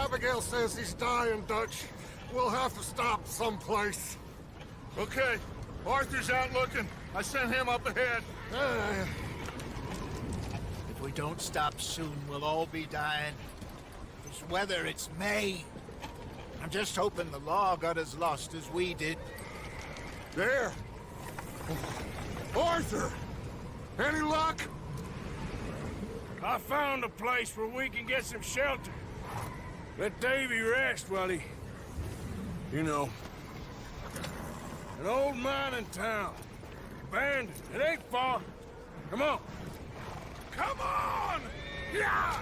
Abigail says he's dying, Dutch. We'll have to stop someplace. Okay, Arthur's out looking. I sent him up ahead. If we don't stop soon, we'll all be dying. This weather, it's May. I'm just hoping the law got as lost as we did. There! Arthur! Any luck? I found a place where we can get some shelter. Let Davy rest while he... You know. An old mining town. Abandoned. It ain't far. Come on. Come on! Yeah!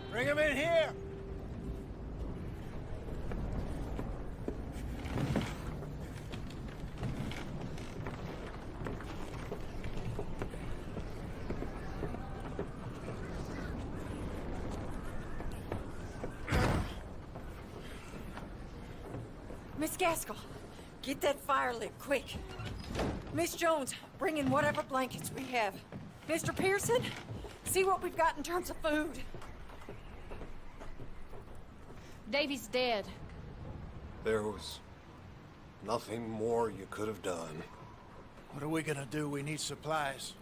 Bring him in here! Miss Gaskell, get that fire lit, quick. Miss Jones, bring in whatever blankets we have. Mr. Pearson, see what we've got in terms of food. Davy's dead. There was nothing more you could have done. What are we gonna do? We need supplies.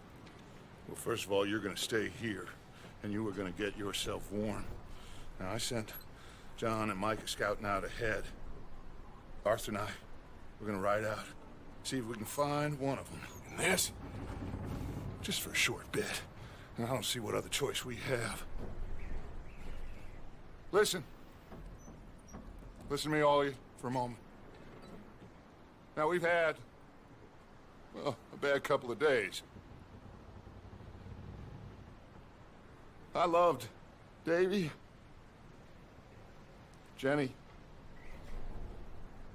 Well, first of all, you're gonna stay here, and you were gonna get yourself warm. Now, I sent John and Micah scouting out ahead. Arthur and I, we're gonna ride out, see if we can find one of them. And this, just for a short bit. And I don't see what other choice we have. Listen. Listen to me, all of you, for a moment. Now, we've had, well, a bad couple of days. I loved Davy, Jenny,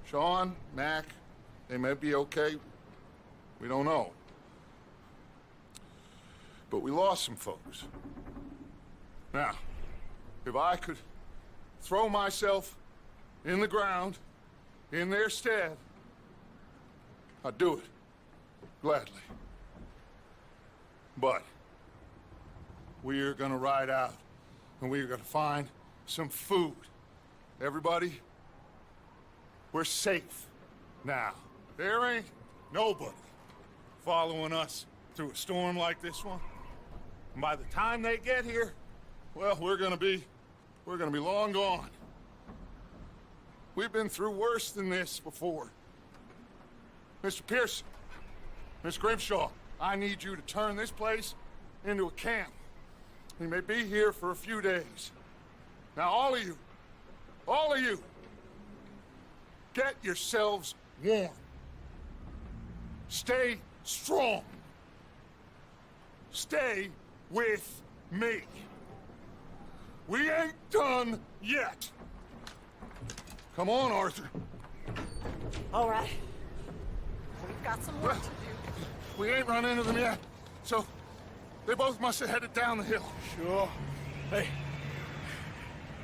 Sean, Mac. They may be okay. We don't know. But we lost some folks. Now, if I could throw myself in the ground, in their stead, I'd do it, gladly. But we're gonna ride out, and we're gonna find some food. Everybody, we're safe now. There ain't nobody following us through a storm like this one. And by the time they get here, well, we're gonna be long gone. We've been through worse than this before. Mr. Pearson, Miss Grimshaw, I need you to turn this place into a camp. We may be here for a few days. Now, all of you, get yourselves warm. Stay strong. Stay with me. We ain't done yet. Come on, Arthur. All right. We've got some work to do. We ain't run into them yet, so they both must have headed down the hill. Sure. Hey,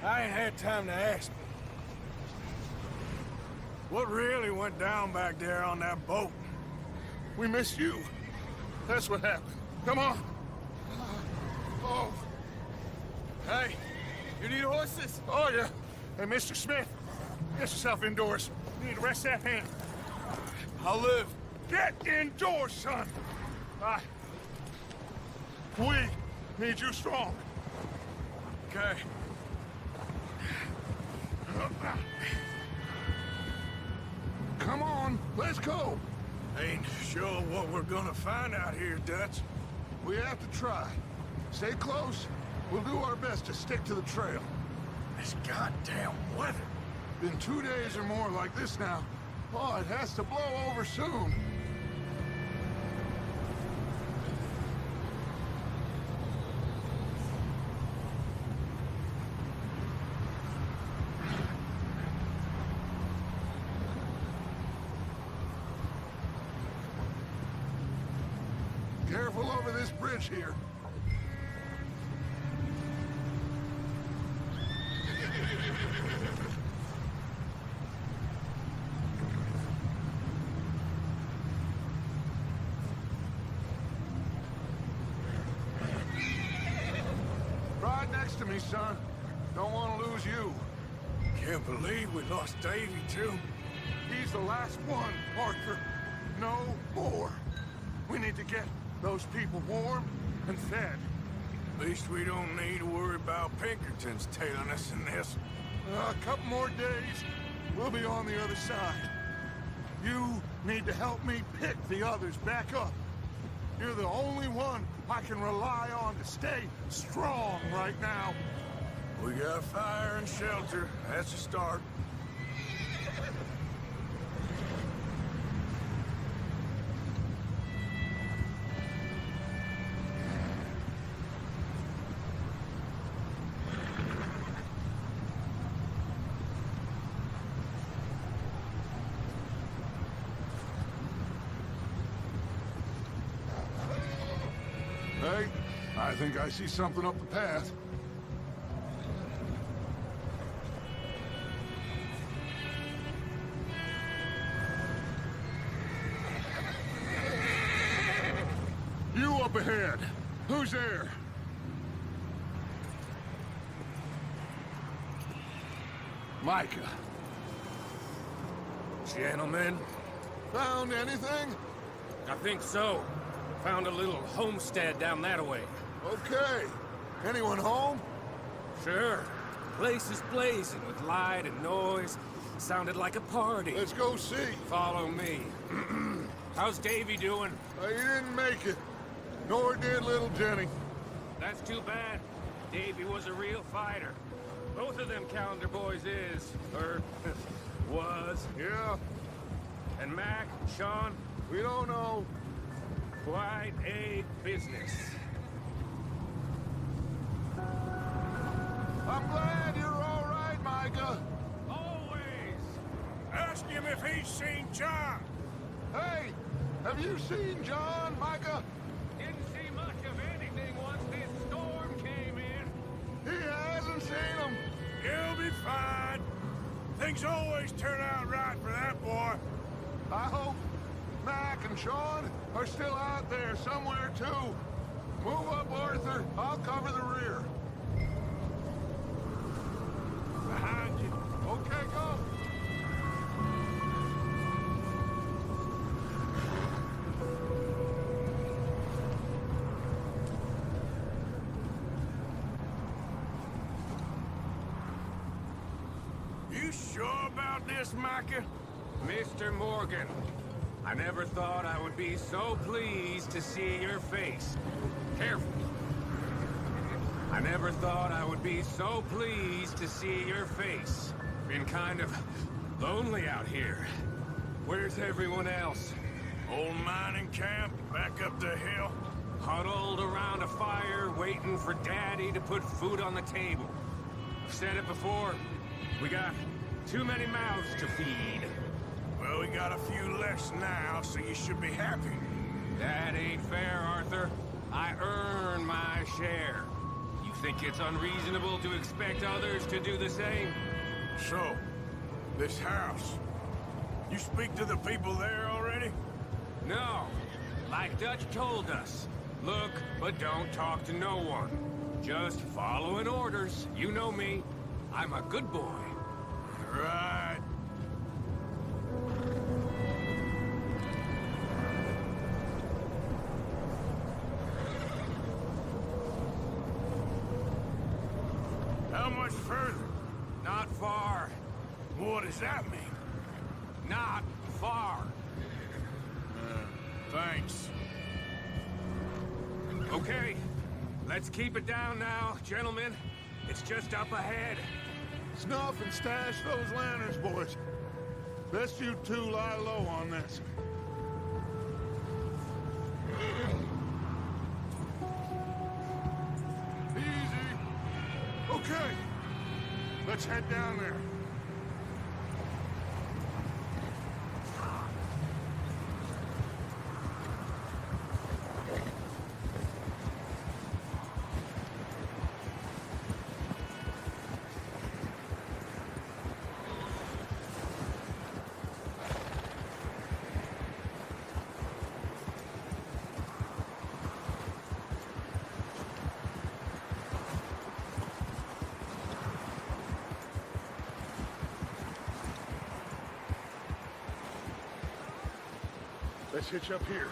I ain't had time to ask. What really went down back there on that boat? We missed you. That's what happened. Come on. Oh. Hey, you need horses? Oh, yeah. Hey, Mr. Smith, get yourself indoors. You need to rest that hand. I'll live. Get indoors, son. We need you strong. Okay. Come on, let's go. Ain't sure what we're gonna find out here, Dutch. We have to try. Stay close. We'll do our best to stick to the trail. This goddamn weather. Been 2 days or more like this now. Oh, it has to blow over soon. this bridge here. Ride next to me, son. Don't want to lose you. Can't believe we lost Davy, too. He's the last one, Arthur. No more. We need to get those people warm and fed. At least we don't need to worry about Pinkertons tailing us in this. A couple more days, we'll be on the other side. You need to help me pick the others back up. You're the only one I can rely on to stay strong right now. We got fire and shelter. That's a start. Hey, I think I see something up the path. You up ahead. Who's there? Micah. Gentlemen, Found anything? I think so. Found a little homestead down that way. Okay. Anyone home? Sure. Place is blazing with light and noise. Sounded like a party. Let's go see. Follow me. How's Davy doing? He didn't make it. Nor did little Jenny. That's too bad. Davy was a real fighter. Both of them Calendar boys is, or was. Yeah, And Mac, Sean, we don't know. quite a business. I'm glad you're all right, Micah. Always. ask him if he's seen John. Hey, have you seen John, Micah? Didn't see much of anything once this storm came in. He hasn't seen him. He'll be fine. Things always turn out right for that boy. I hope Mac and Sean are still out there somewhere, too. Move up, Arthur. I'll cover the rear. Behind you. Okay, go. You sure about this, Micah? Mr. Morgan, I never thought I would be so pleased to see your face. Careful. I never thought I would be so pleased to see your face. Been kind of lonely out here. Where's everyone else? Old mining camp, back up the hill. Huddled around a fire, waiting for Daddy to put food on the table. I've said it before, we got too many mouths to feed. Well, we got a few less now, so you should be happy. That ain't fair, Arthur. I earn my share. You think it's unreasonable to expect others to do the same? So, this house. You speak to the people there already? No. Like Dutch told us. Look, but don't talk to no one. Just following orders. You know me. I'm a good boy. Right. How much further? Not far. What does that mean? Not far. Thanks. Okay. Let's keep it down now, gentlemen. It's just up ahead. Snuff and stash those lanterns, boys. Best you two lie low on this. Easy. Okay. Let's head down there. Let's hitch up here.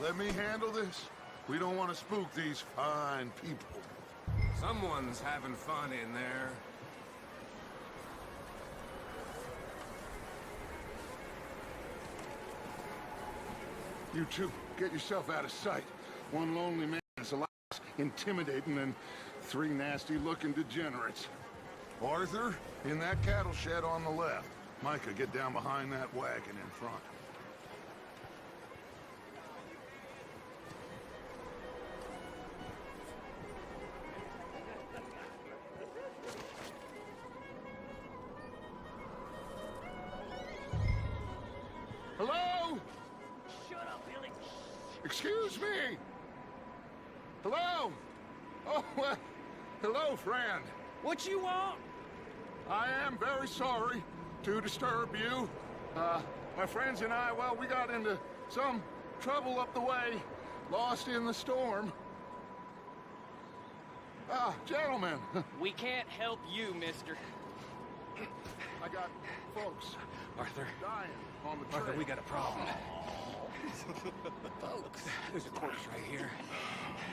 Let me handle this. We don't want to spook these fine people. Someone's having fun in there. You two, get yourself out of sight. One lonely man is a lot intimidating than three nasty-looking degenerates. Arthur, in that cattle shed on the left. Micah, get down behind that wagon in front. Hello? Shut up, Billy. Excuse me? Hello? Oh, hello, friend. What you want? I am very sorry to disturb you. My friends and I, well, we got into some trouble up the way, lost in the storm. Gentlemen, We can't help you, mister. I got folks Arthur. dying on the trail. Arthur, we got a problem. Folks, there's a corpse right here.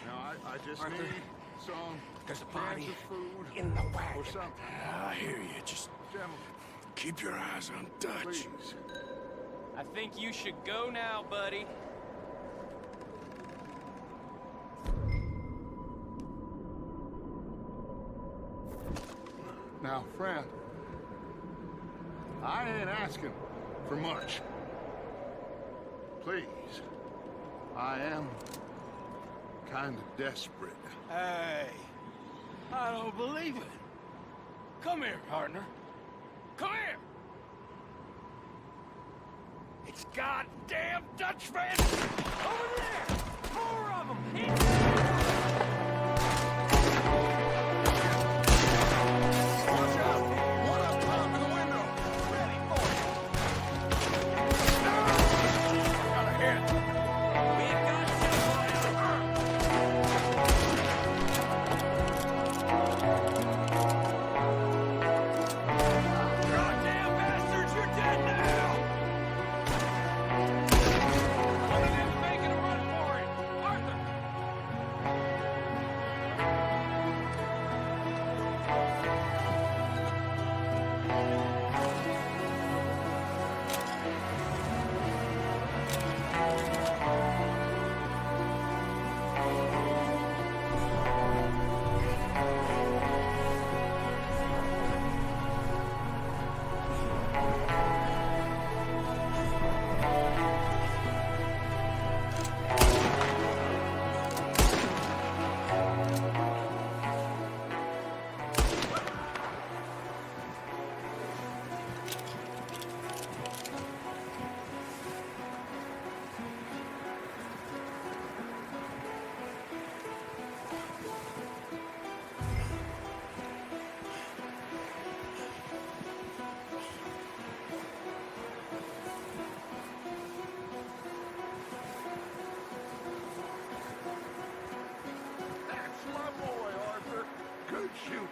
Now, I just Arthur, need some there's a cans body of food in the or wagon. something. I hear you. Just Gentlemen, keep your eyes on Dutch. please. I think you should go now, buddy. Now, friend, I ain't asking for much. Please, I am kind of desperate. Hey, I don't believe it. Come here, partner. Come here. It's goddamn Dutchman over there. More of them. Watch out! One up top in the window! Ready for it. Got a hit. We've got somebody. Goddamn bastards, you're dead now. One of them's making a run for it. Arthur. That's my boy, Arthur. Good shooting.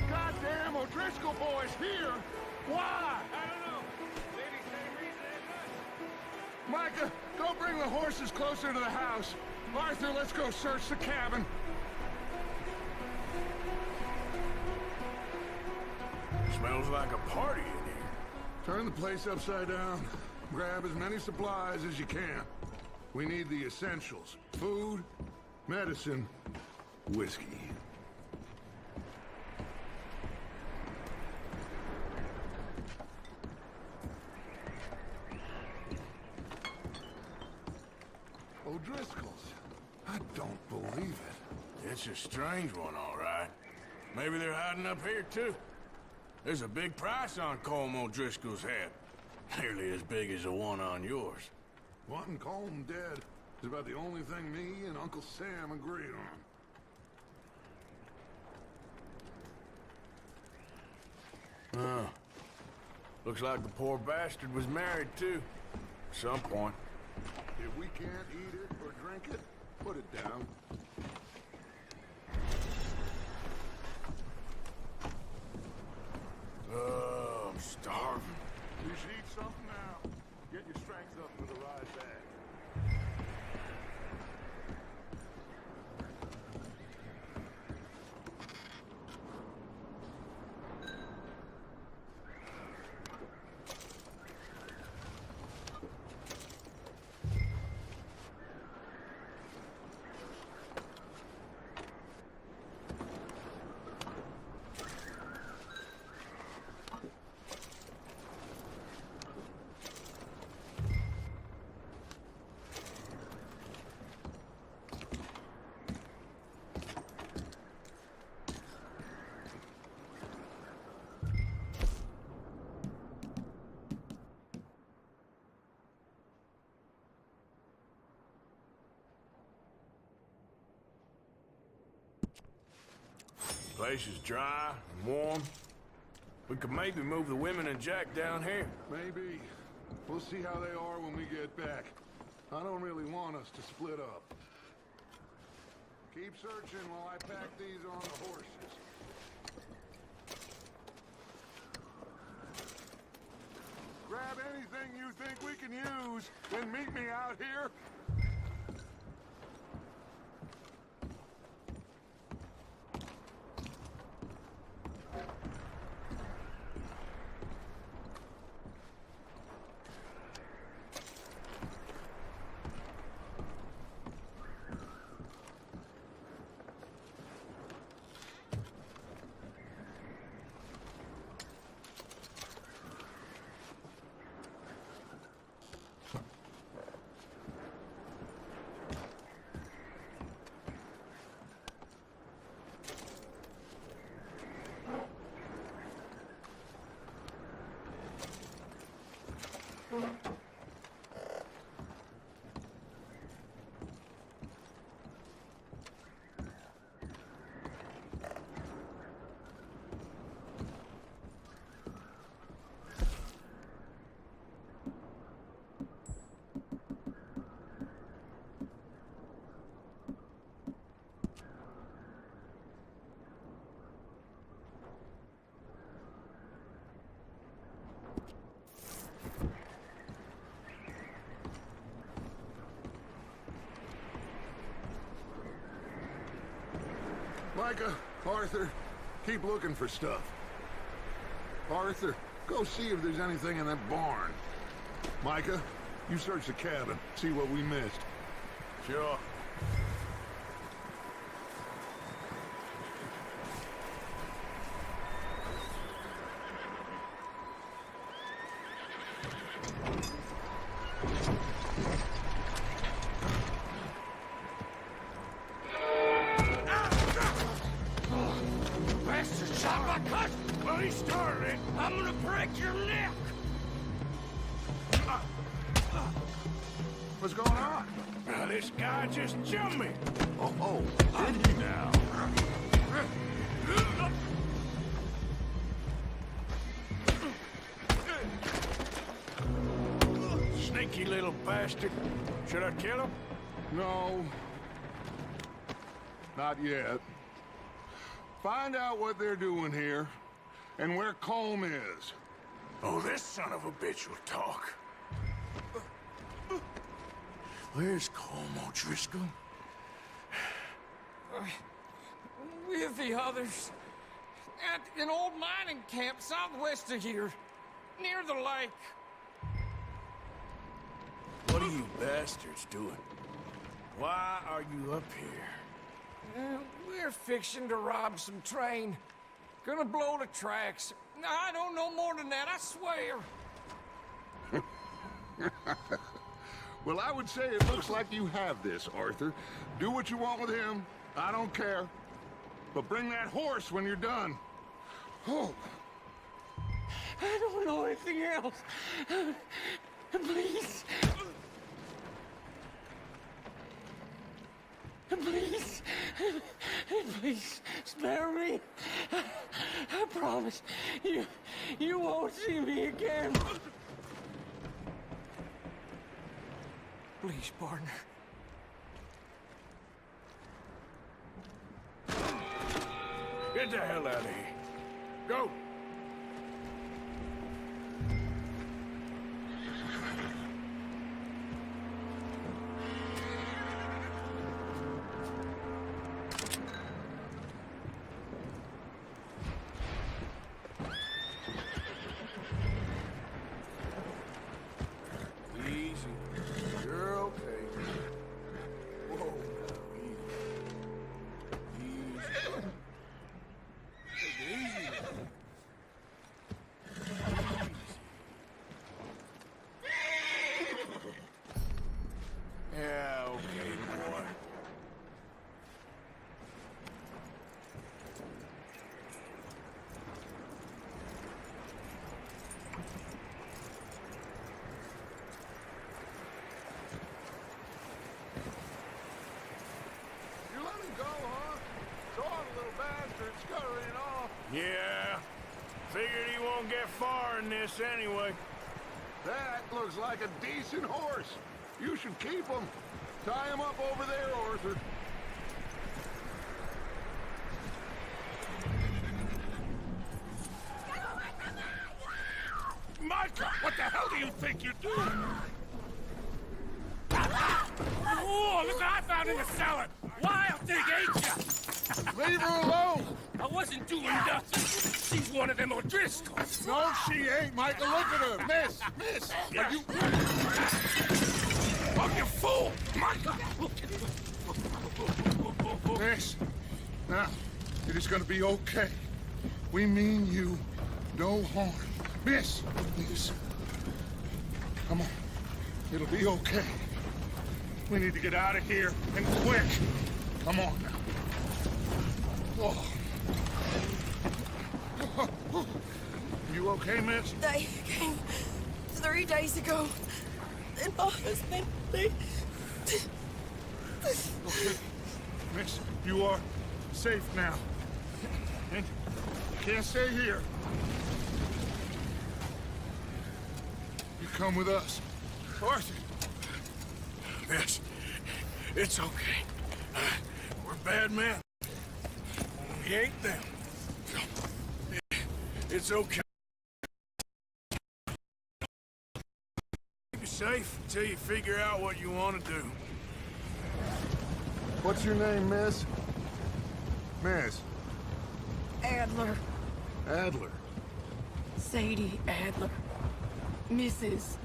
Goddamn O'Driscoll boys here! Why? I don't know. Maybe same reason as us. Micah, go bring the horses closer to the house. Arthur, let's go search the cabin. Smells like a party in here. Turn the place upside down. Grab as many supplies as you can. We need the essentials. Food, medicine, whiskey. O'Driscoll's. I don't believe it. It's a strange one, all right. Maybe they're hiding up here, too. There's a big price on Colm O'Driscoll's head. Nearly as big as the one on yours. Wanting Colm dead is about the only thing me and Uncle Sam agreed on. Looks like the poor bastard was married, too. At some point. If we can't eat it or drink it, put it down. Oh, I'm starving. You should eat something now. Get your strength up for the ride back. Place is dry and warm. We could maybe move the women and Jack down here. Maybe. We'll see how they are when we get back. I don't really want us to split up. Keep searching while I pack these on the horses. Grab anything you think we can use, then meet me out here. Micah, Arthur, keep looking for stuff. Arthur, go see if there's anything in that barn. Micah, you search the cabin, see what we missed. Sure. Bastard shot my cut! Well, he started it. I'm gonna break your neck! What's going on? Now, this guy just jumped me. Oh, did he now? Sneaky little bastard. Should I kill him? No. Not yet. Find out what they're doing here, and where Colm is. Oh, this son of a bitch will talk. Where's Colm O'Driscoll? With the others. At an old mining camp southwest of here. Near the lake. What are you bastards doing? Why are you up here? We're fixing to rob some train. Gonna blow the tracks. I don't know more than that, I swear. Well, I would say it looks like you have this, Arthur. Do what you want with him. I don't care. But bring that horse when you're done. Oh. I don't know anything else. Please. Please. Please, spare me. I promise you won't see me again. Please, partner. Get the hell out of here. Go. Easy. You're okay. Whoa, now, easy. Easy. Take it easy now. Yeah, okay, boy. You let him go, huh? Saw the little bastard scurrying off. Yeah. Figured he won't get far in this anyway. That looks like a decent horse. You should keep him. Tie him up over there, Arthur. Micah, what the hell do you think you're doing? Oh, look what I found in the cellar! Wild thing, ain't ya? Leave her alone! I wasn't doing nothing. She's one of them O'Driscolls. No, she ain't, Micah. Look at her. Miss, are you... Oh, you fool! Micah! Miss, now, it is gonna be okay. We mean you no harm. Miss, come on. It'll be okay. We need to get out of here, and quick. Come on now. Oh. You okay, miss? They came 3 days ago. And my husband, they... Okay. Miss, you are safe now. And you can't stay here. You come with us. Arthur. Miss, it's okay. We're bad men. We ain't them. It's okay. Keep you safe until you figure out what you want to do. What's your name, miss? Miss. Adler. Adler. Sadie Adler. Mrs.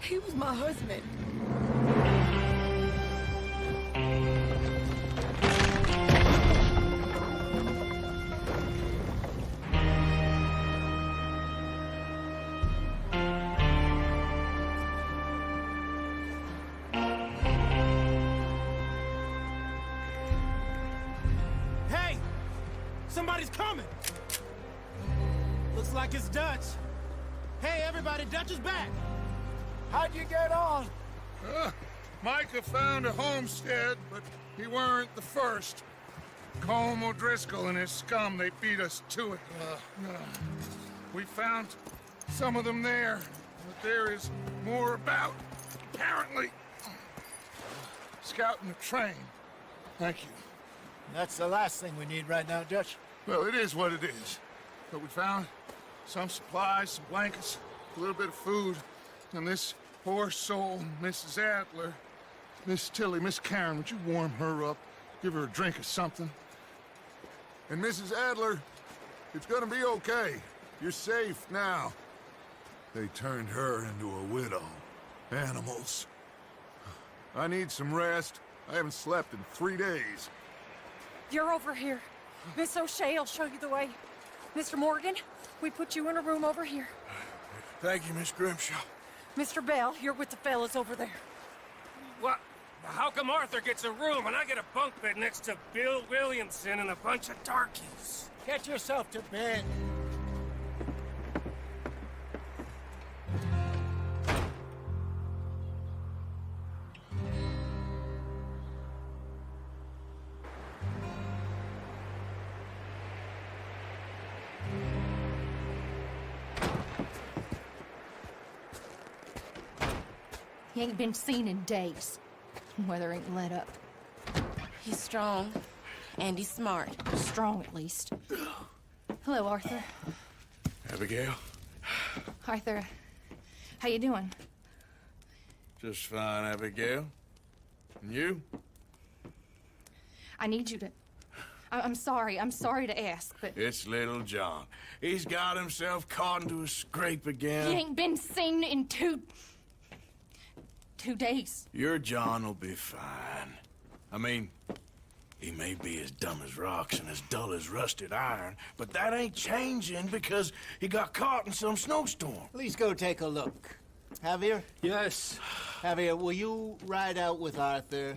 He was my husband. Hey! Somebody's coming! Looks like it's Dutch. Hey, everybody, Dutch is back! How'd you get on? Micah found a homestead, but he weren't the first. Colm O'Driscoll and his scum, they beat us to it. We found some of them there, but there is more about, apparently. Scouting the train. Thank you. That's the last thing we need right now, Dutch. Well, it is what it is. But we found some supplies, some blankets, a little bit of food, and this poor soul, Mrs. Adler, Miss Tilly, Miss Karen, would you warm her up? Give her a drink or something? And Mrs. Adler, it's gonna be okay. You're safe now. They turned her into a widow. Animals. I need some rest. I haven't slept in 3 days. You're over here. Miss O'Shea will show you the way. Mr. Morgan, we put you in a room over here. Thank you, Miss Grimshaw. Mr. Bell, you're with the fellas over there. What? How come Arthur gets a room and I get a bunk bed next to Bill Williamson and a bunch of darkies? Get yourself to bed. He ain't been seen in days. Weather ain't let up. He's strong, and he's smart. Strong, at least. Hello, Arthur. Abigail? Arthur, how you doing? Just fine, Abigail. And you? I need you to... I'm sorry to ask, but... It's little John. He's got himself caught into a scrape again. He ain't been seen in two days. Your John will be fine. I mean, he may be as dumb as rocks and as dull as rusted iron, but that ain't changing because he got caught in some snowstorm. Please go take a look. Javier? Yes. Javier, will you ride out with Arthur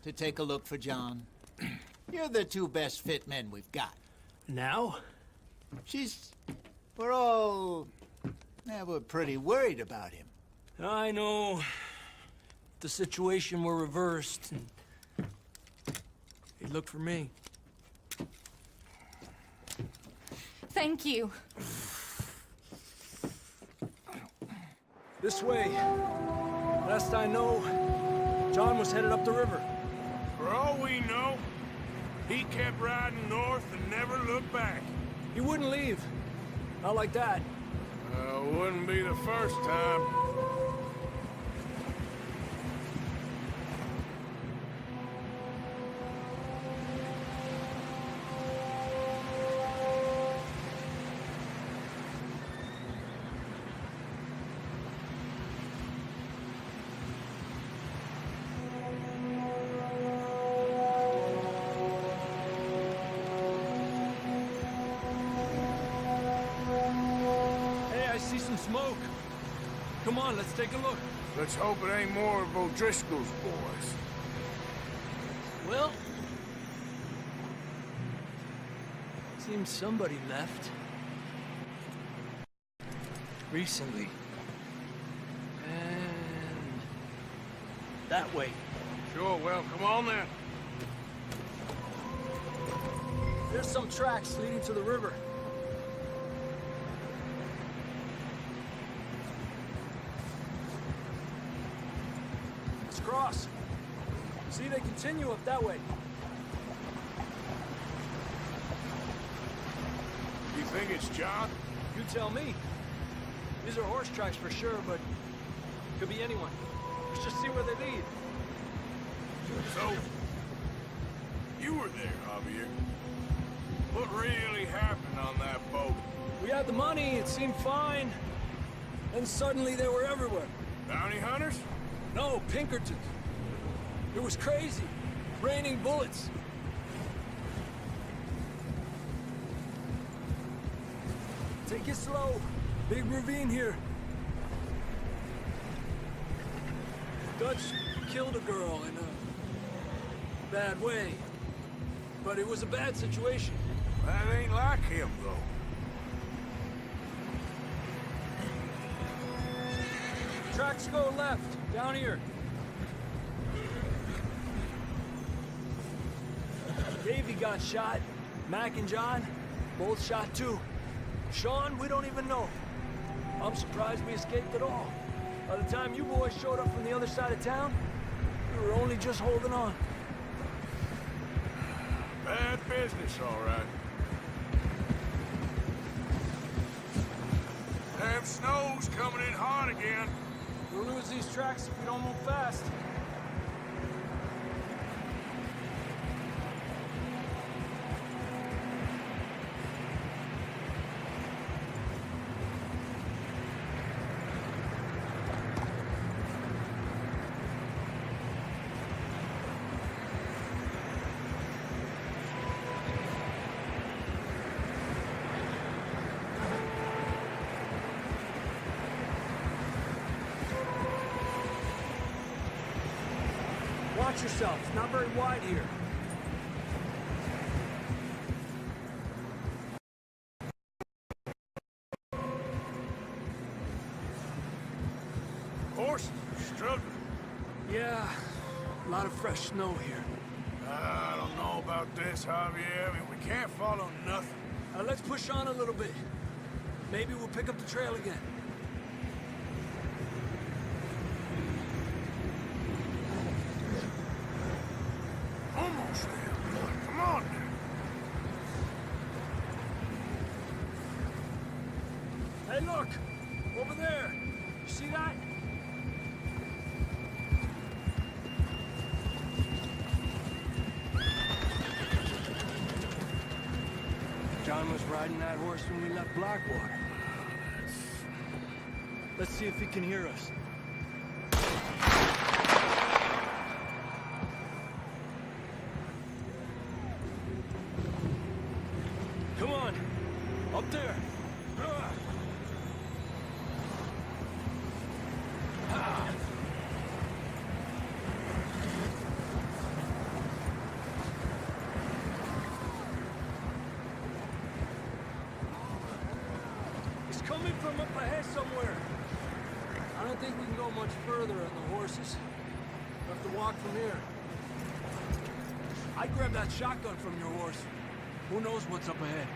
to take a look for John? You're the two best fit men we've got. Now? We're pretty worried about him. I know. The situation were reversed, and he'd look for me. Thank you. This way. Last I know, John was headed up the river. For all we know, he kept riding north and never looked back. He wouldn't leave. Not like that. Wouldn't be the first time. Smoke. Come on, let's take a look. Let's hope it ain't more of O'Driscoll's boys. Well, seems somebody left. Recently. And that way. Sure, well, come on then. There's some tracks leading to the river. Cross. See, they continue up that way. You think it's John? You tell me. These are horse tracks for sure, but could be anyone. Let's just see where they lead. So, you were there, Javier. What really happened on that boat? We had the money, it seemed fine. Then suddenly they were everywhere. Bounty hunters? No, Pinkertons. It was crazy. Raining bullets. Take it slow. Big ravine here. Dutch killed a girl in a bad way. But it was a bad situation. That ain't like him, though. Tracks go left, down here. Davey got shot. Mac and John, both shot too. Sean, we don't even know. I'm surprised we escaped at all. By the time you boys showed up from the other side of town, we were only just holding on. Bad business, all right. Damn snow's coming in hard again. We'll lose these tracks if we don't move fast. Watch yourself. It's not very wide here. Horses are struggling. Yeah, a lot of fresh snow here. I don't know about this, Javier. I mean, we can't follow nothing. Let's push on a little bit. Maybe we'll pick up the trail again. them. Come on. Hey, look! Over there! You see that? John was riding that horse when we left Blackwater. Let's see if he can hear us. Come on! Up there! He's coming from up ahead somewhere. I don't think we can go much further on the horses. We'll have to walk from here. I grabbed that shotgun from your horse. Who knows what's up ahead?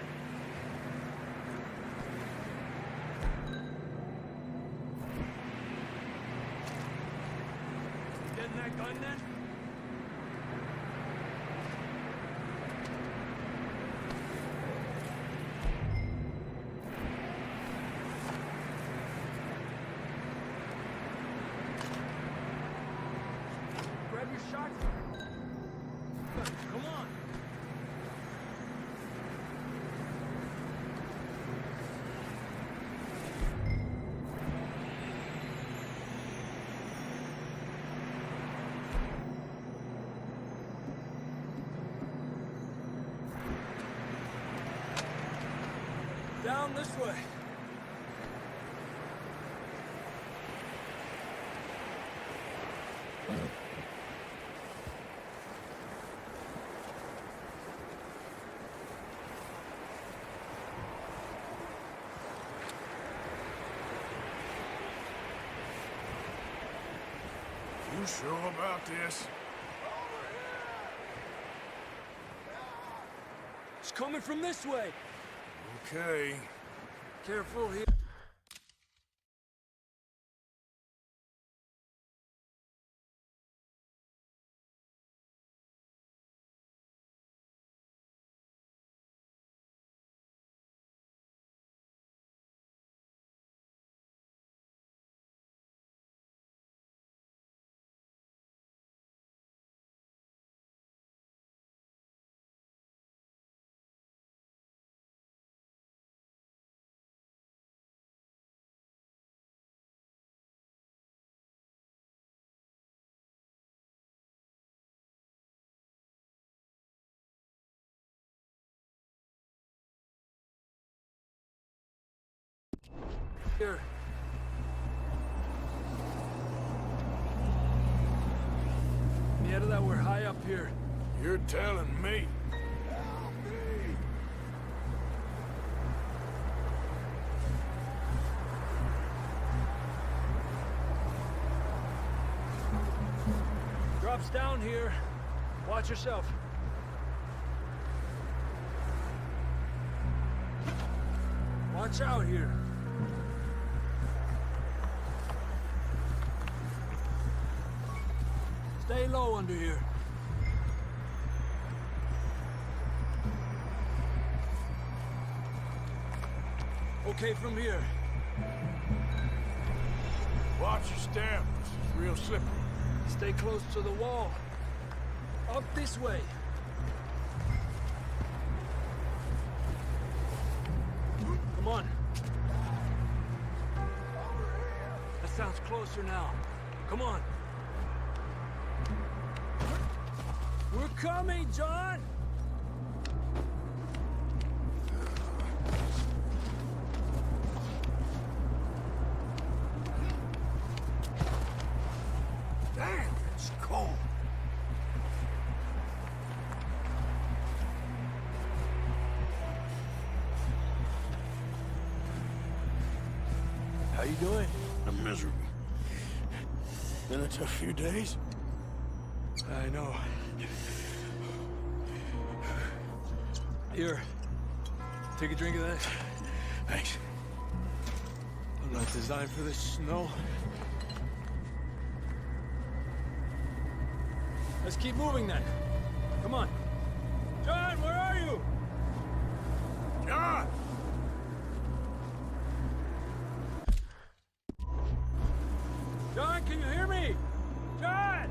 Getting that gun then? Grab your shotgun. Come on. Down this way. You sure about this? It's coming from this way. Okay. Careful here. Here. The end of that, we're high up here. You're telling me. Drops down here. Watch yourself. Watch out here. Stay low under here. Okay, from here. Watch your step. This is real slippery. Stay close to the wall. Up this way. Come on. That sounds closer now. Come on. We're coming, John! Damn, it's cold. How you doing? I'm miserable. Been a tough few days. I know. Here. Take a drink of that. Thanks. I'm not designed for this snow. Let's keep moving then. Come on. John, where are you? John! John, can you hear me? John!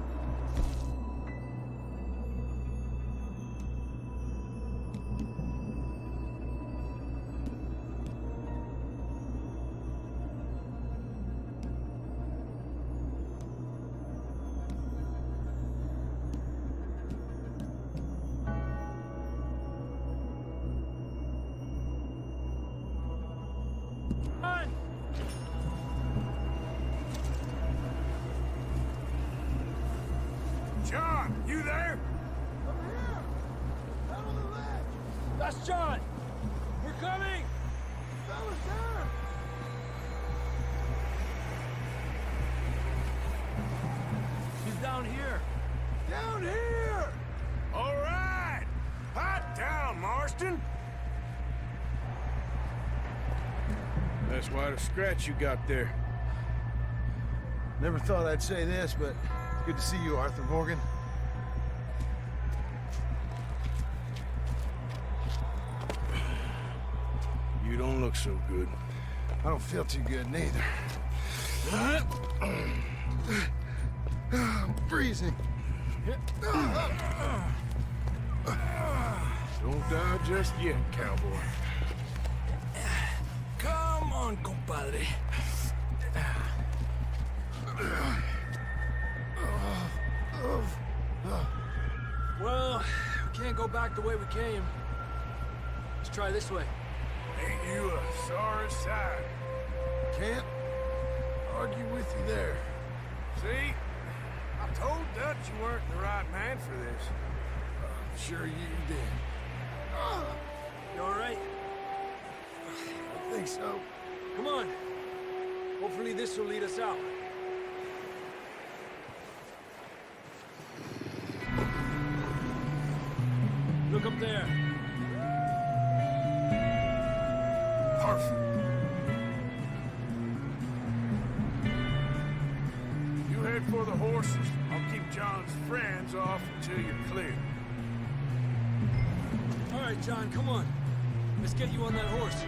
John, you there? That's John! We're coming! He's down here. Down here! All right! Hot down, Marston! That's quite a scratch you got there. Never thought I'd say this, but it's good to see you, Arthur Morgan. You don't look so good. I don't feel too good, neither. I'm freezing. Don't die just yet, cowboy. Come on, compadre. Well, we can't go back the way we came. Let's try this way. Ain't you a sorry sight? Can't argue with you there. See? I told Dutch you weren't the right man for this. I'm sure you did. You all right? I think so. Come on. Hopefully this will lead us out. Look up there. Perfect. You head for the horses. I'll keep John's friends off until you're clear. All right, John, come on. Let's get you on that horse.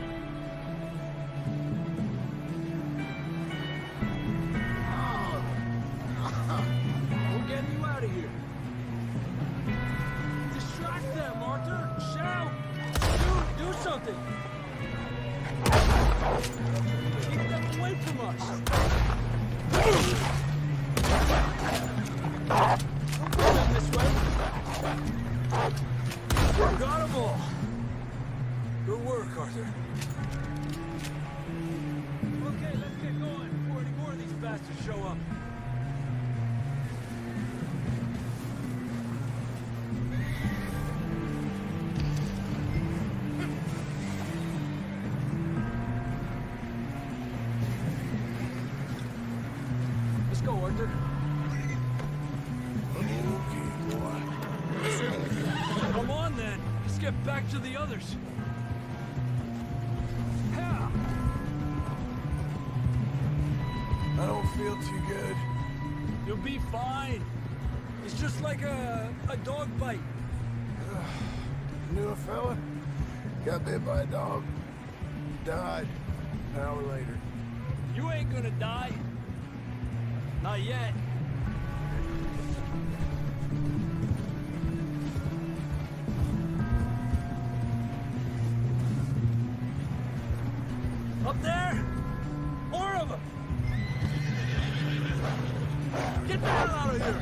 We're getting you out of here. Distract them, Arthur. Shout. Do something. Keep them away from us. We're going this way. Got 'em all. Good work, Arthur. Okay, let's get going before any more of these bastards show up. Let's go, Arthur. Okay, boy. Come on, then. Let's get back to the others. Yeah. I don't feel too good. You'll be fine. It's just like a dog bite. Knew a fella? Got bit by a dog. Died. An hour later. You ain't gonna die. Not yet. Up there? More of them! Get the hell out of here!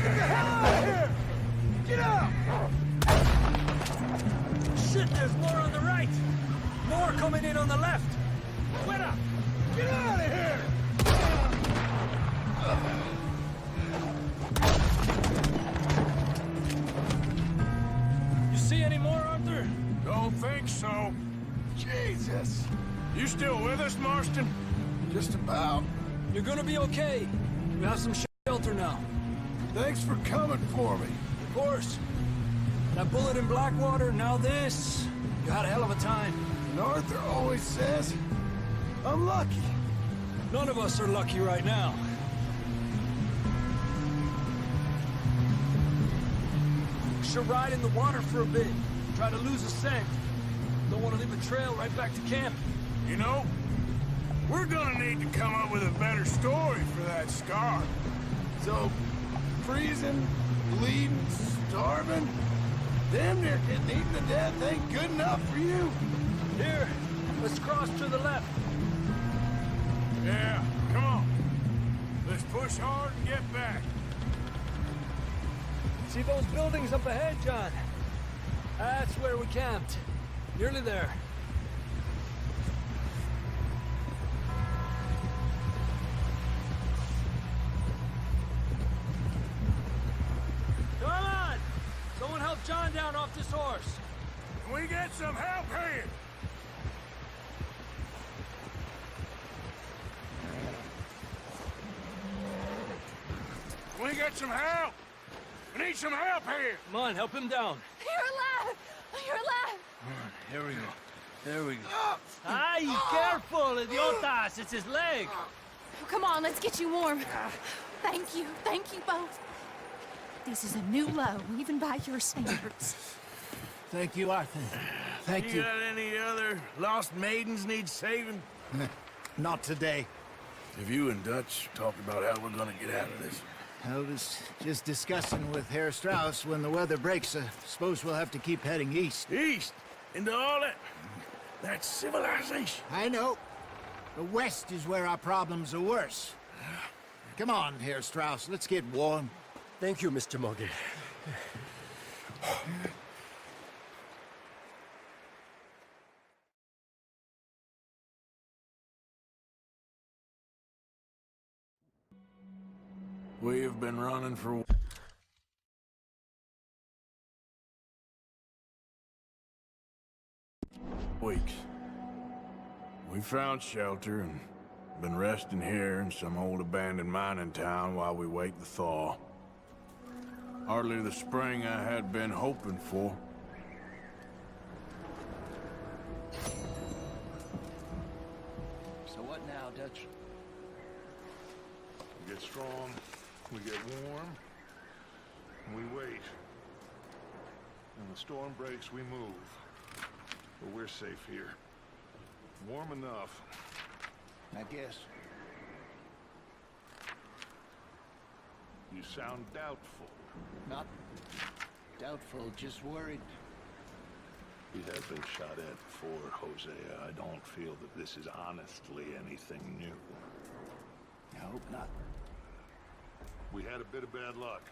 Get the hell out of here! Get out! Shit, there's more on the right! More coming in on the left! Fuera! Get out of here! You see any more, Arthur? Don't think so. Jesus! You still with us, Marston? Just about. You're gonna be okay. We have some shelter now. Thanks for coming for me. Of course. That bullet in Blackwater, now this. You had a hell of a time. And Arthur always says, I'm lucky. None of us are lucky right now. should ride in the water for a bit. Try to lose a scent. Don't want to leave a trail right back to camp. You know, we're gonna need to come up with a better story for that scar. So, freezing, bleeding, starving, damn near getting eaten to death ain't good enough for you. Here, let's cross to the left. Yeah, come on. Let's push hard and get back. See those buildings up ahead, John? That's where we camped. Nearly there. Come on! Someone help John down off this horse. Can we get some help here? Can we get some help? We need some help here! Come on, help him down. You're alive! You're alive! Here we go. There we go. Ay, careful, idiotas! It's his leg! Come on, let's get you warm. Thank you both. This is a new low, even by your standards. Thank you, Arthur. Thank you. You got any other lost maidens need saving? Not today. Have you and Dutch talked about how we're gonna get out of this? I was just discussing with Herr Strauss when the weather breaks. I suppose we'll have to keep heading east. East? Into all that... That's civilization. I know. The west is where our problems are worse. Come on, Herr Strauss, let's get warm. Thank you, Mr. Morgan. We've been running for weeks. We found shelter and been resting here in some old abandoned mining town while we wait the thaw. Hardly the spring I had been hoping for. So what now, Dutch? We get strong, we get warm, and we wait. When the storm breaks, we move. But we're safe here. Warm enough. I guess. You sound doubtful. Not doubtful, just worried. You have been shot at before, Hosea. I don't feel that this is honestly anything new. I hope not. We had a bit of bad luck,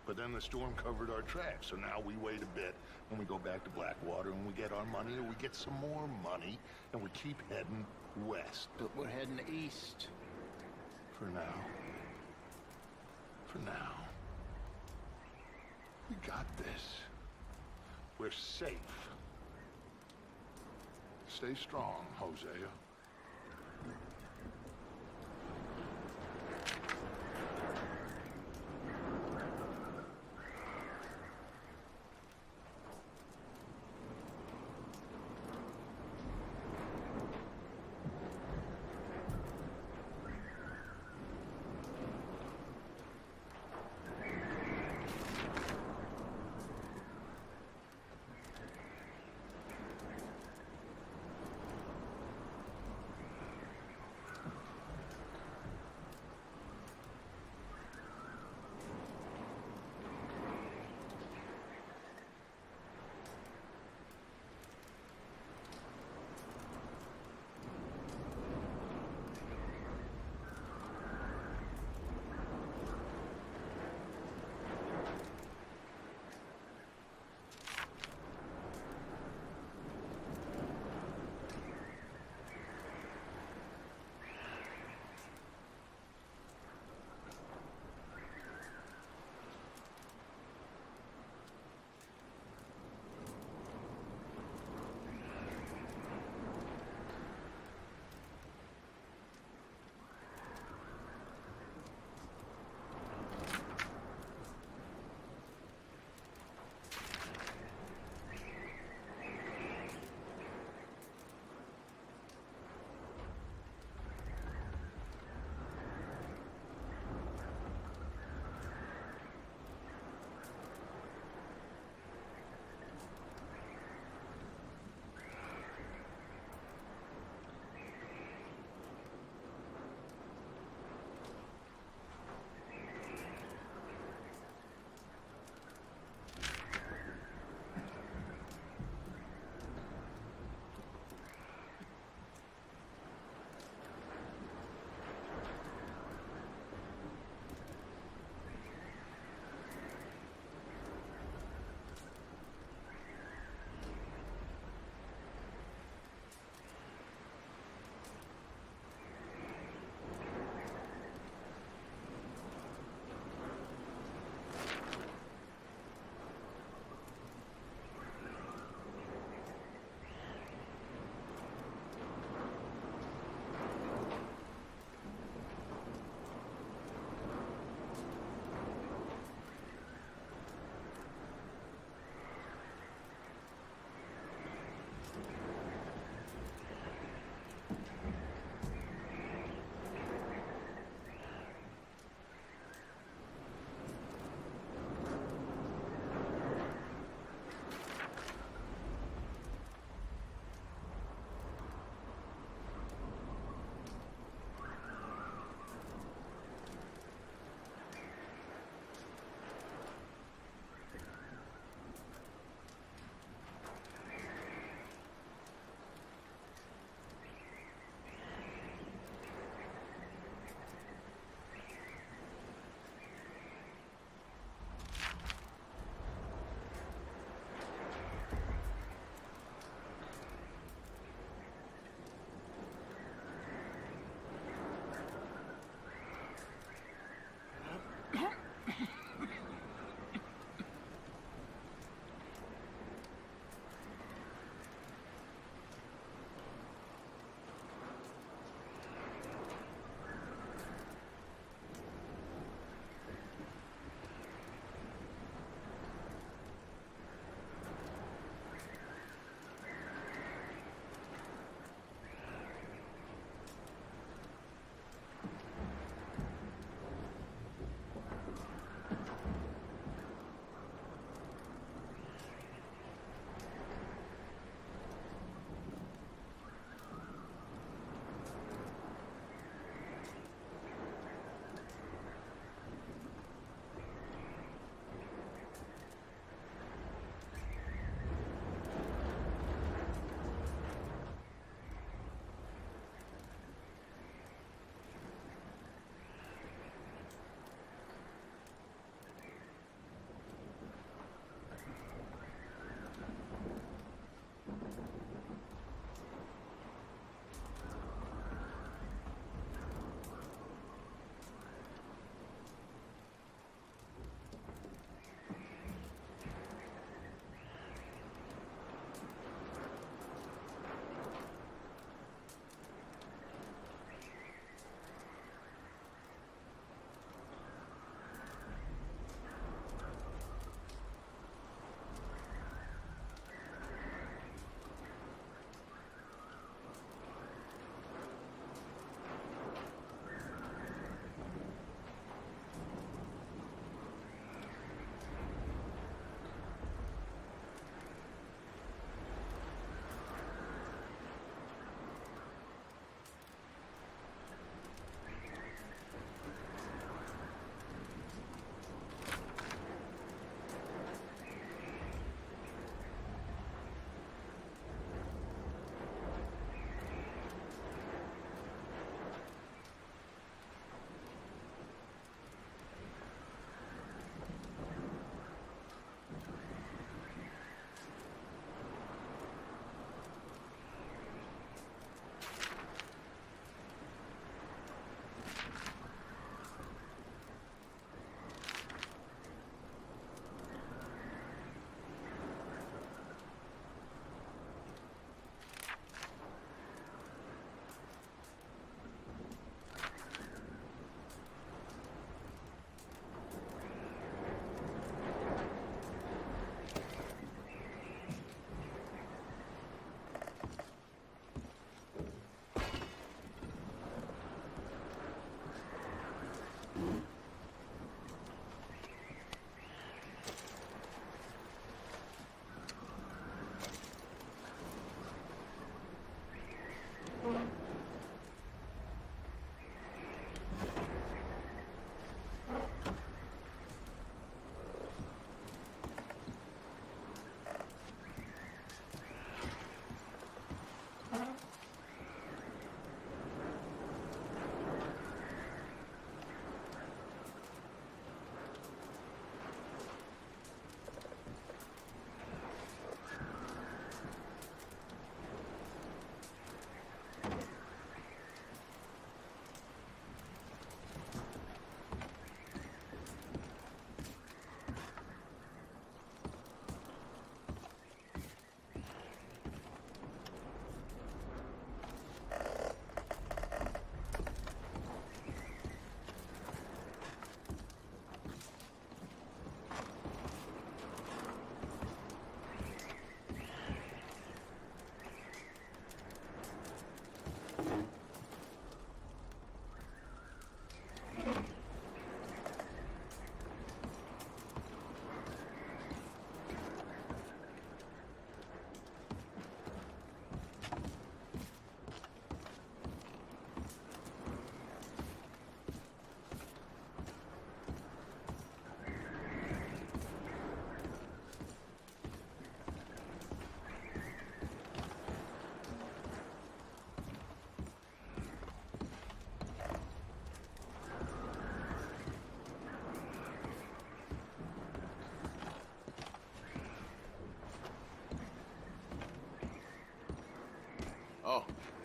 but then the storm covered our tracks, so now we wait a bit, and we go back to Blackwater, and we get our money, or we get some more money, and we keep heading west. But we're heading east. For now. For now. We got this. We're safe. Stay strong, Hosea.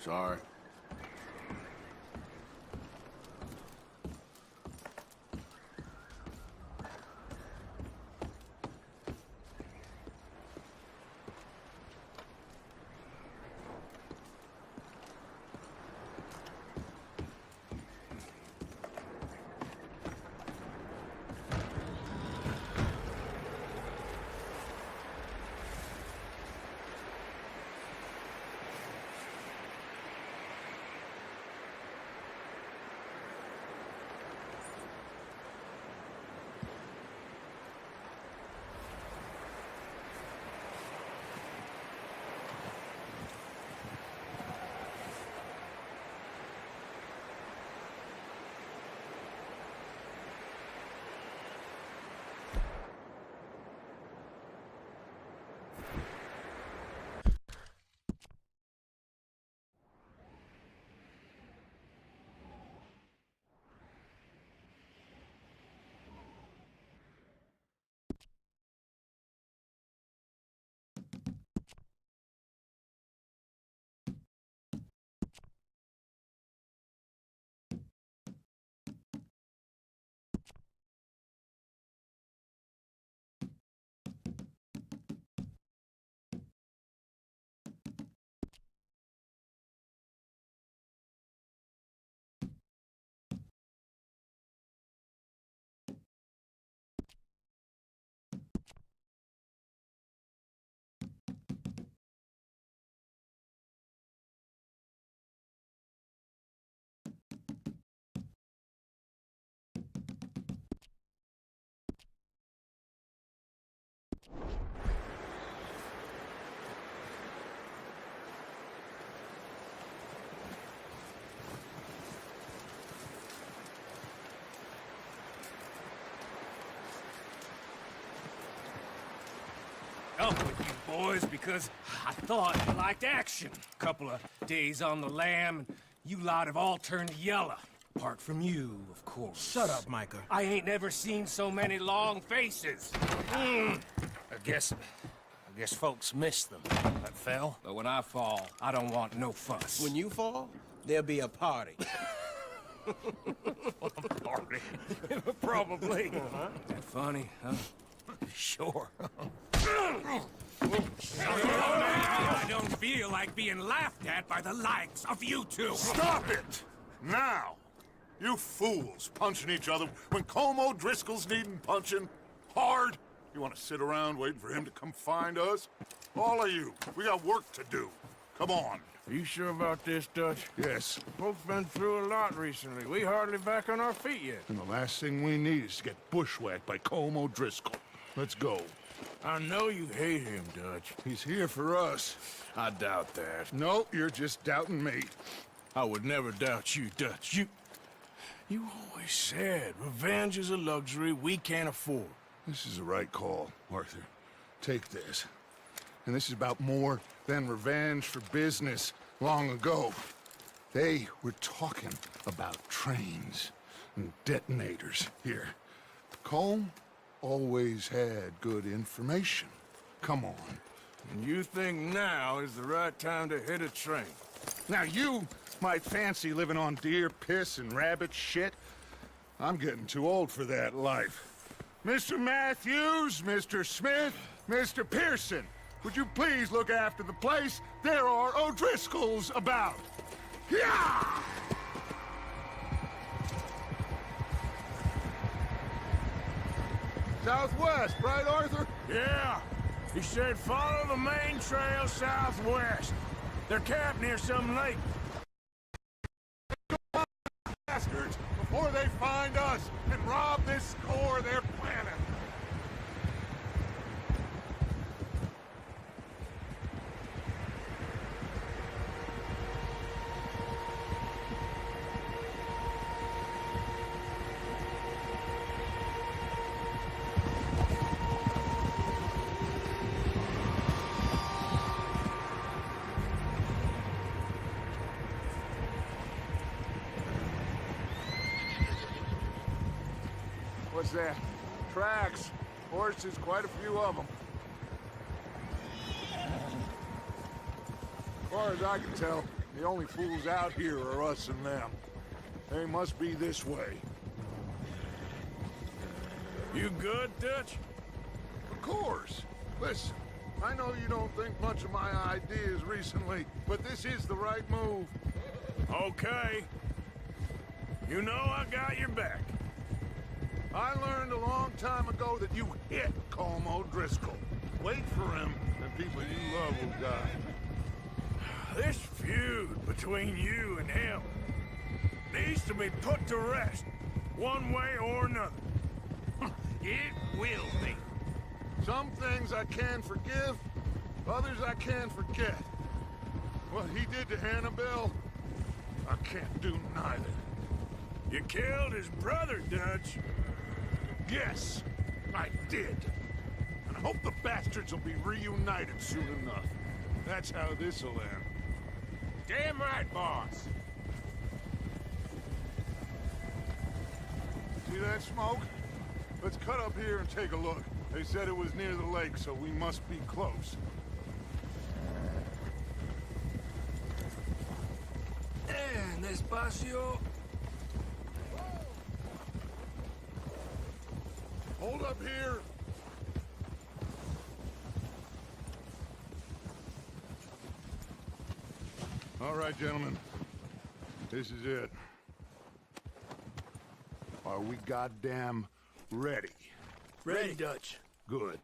Sorry. Up with you boys because I thought you liked action. Couple of days on the lam, and you lot have all turned yellow. Apart from you, of course. Shut up, Micah. I ain't never seen so many long faces. I guess folks miss them. That fell. But when I fall, I don't want no fuss. When you fall, there'll be a party. Party? Probably. That funny, huh? Sure. I don't feel like being laughed at by the likes of you two. Stop it! Now! You fools punching each other when Colm O'Driscoll's needing punching hard. You want to sit around waiting for him to come find us? All of you, we got work to do. Come on. Are you sure about this, Dutch? Yes. Folks been through a lot recently. We hardly back on our feet yet. And the last thing we need is to get bushwhacked by Colm O'Driscoll. Let's go. I know you hate him, Dutch. He's here for us. I doubt that. No, you're just doubting me. I would never doubt you, Dutch. You always said revenge is a luxury we can't afford. This is the right call, Arthur. Take this. And this is about more than revenge for business long ago. They were talking about trains and detonators here. Colm always had good information. Come on. And you think now is the right time to hit a train? Now you might fancy living on deer piss and rabbit shit. I'm getting too old for that life. Mr. Matthews, Mr. Smith, Mr. Pearson, would you please look after the place? There are O'Driscolls about. Yeah! Southwest, right, Arthur? Yeah. He said follow the main trail southwest. They're camped near some lake. Bastards, before they find us and rob this core they're planning. What's that? Tracks. Horses, quite a few of them. As far as I can tell, The only fools out here are us and them. They must be this way. You good, Dutch? Of course. Listen, I know you don't think much of my ideas recently, but this is the right move. Okay. You know I got your back. I learned a long time ago that you hit Colm O'Driscoll. Wait for him, and people you love will die. This feud between you and him needs to be put to rest, one way or another. It will be. Some things I can forgive, others I can forget. What he did to Annabelle, I can't do neither. You killed his brother, Dutch. Yes, I did. And I hope the bastards will be reunited soon enough. That's how this'll end. Damn right, boss. See that smoke? Let's cut up here and take a look. They said it was near the lake, so we must be close. And despacio. Hold up here. All right, gentlemen. This is it. Are we goddamn ready? Ready, Dutch. Good.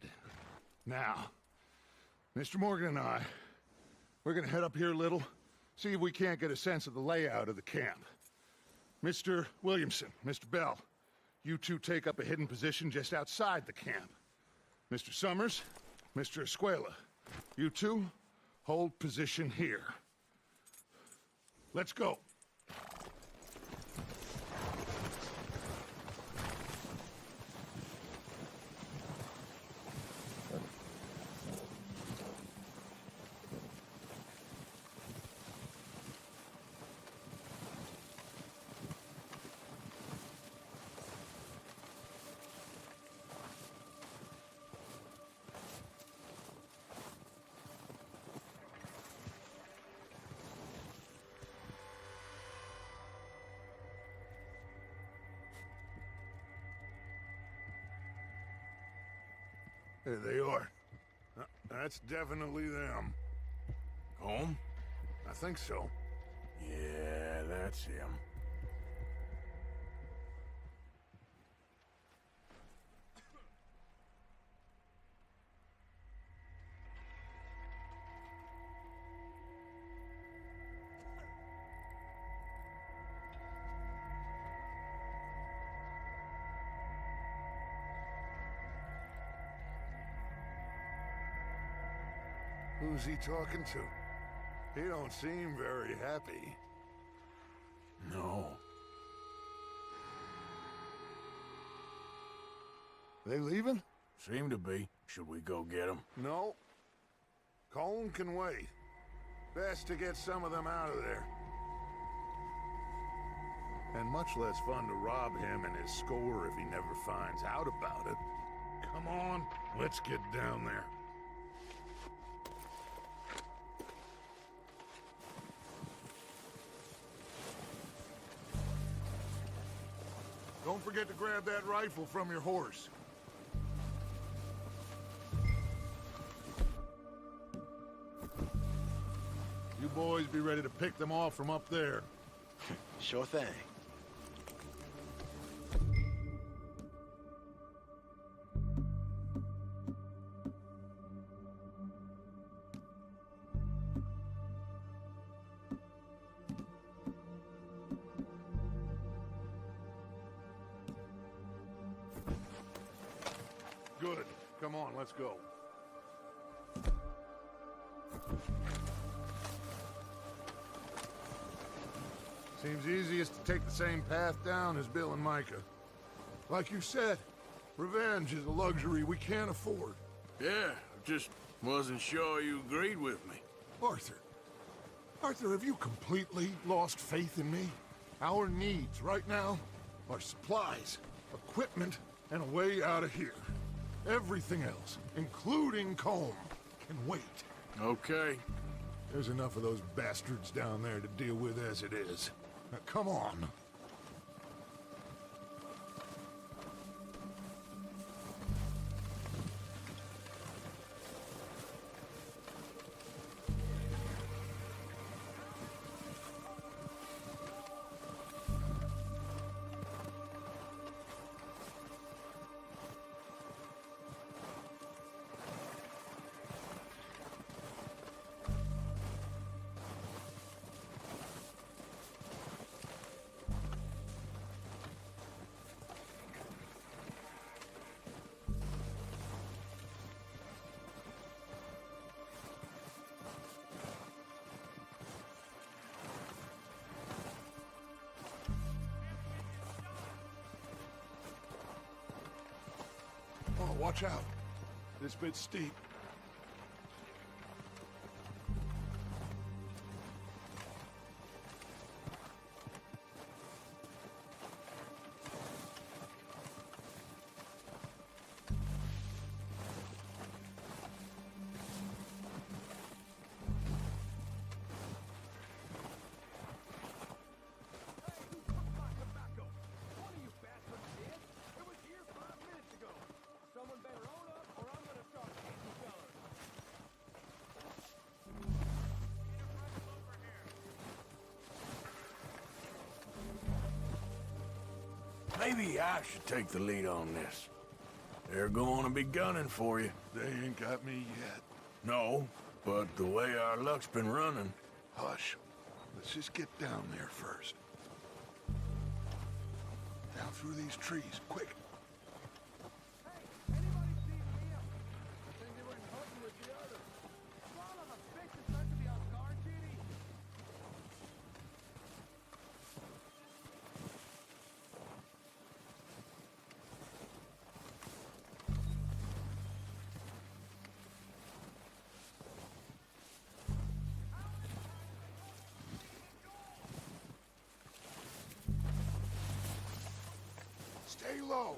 Now, Mr. Morgan and I, we're gonna head up here a little, see if we can't get a sense of the layout of the camp. Mr. Williamson, Mr. Bell, you two take up a hidden position just outside the camp. Mr. Summers, Mr. Escuela, you two hold position here. Let's go. There they are. That's definitely them. Home? I think so. Yeah, that's him. Who's he talking to? He don't seem very happy. No. They leaving? Seem to be. Should we go get them? No. Colm can wait. Best to get some of them out of there. And much less fun to rob him and his score if he never finds out about it. Come on, let's get down there. Don't forget to grab that rifle from your horse. You boys be ready to pick them off from up there. Sure thing. Good. Come on, let's go. Seems easiest to take the same path down as Bill and Micah. Like you said, revenge is a luxury we can't afford. Yeah, I just wasn't sure you agreed with me. Arthur. Arthur, have you completely lost faith in me? Our needs right now are supplies, equipment, and a way out of here. Everything else, including Colm, can wait. Okay. There's enough of those bastards down there to deal with as it is. Now, come on. Oh, watch out. This bit's steep. Maybe I should take the lead on this. They're going to be gunning for you. They ain't got me yet. No, but the way our luck's been running... Hush. Let's just get down there first. Down through these trees, quick. Stay low.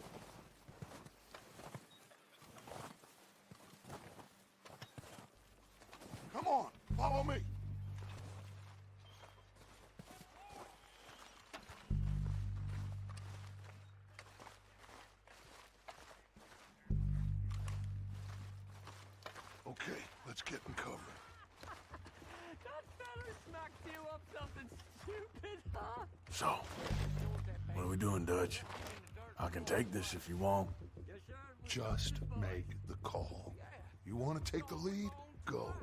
Come on, follow me. Okay, let's get in cover. That feller smacked you up something stupid, huh? So, what are we doing, Dutch? I can take this if you want. Just make the call. You want to take the lead? Go.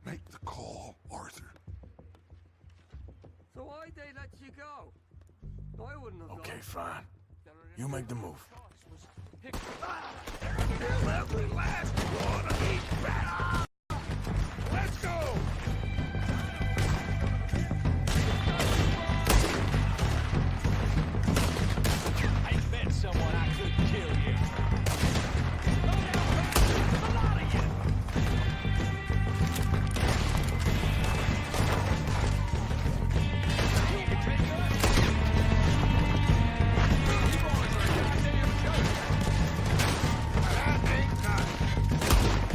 Make the call, Arthur. So why'd they let you go? I wouldn't have Okay, done. fine. You make the move. Kill every last one of these bastards! Let's go! I bet someone I could kill you. A lot of you. That ain't nice.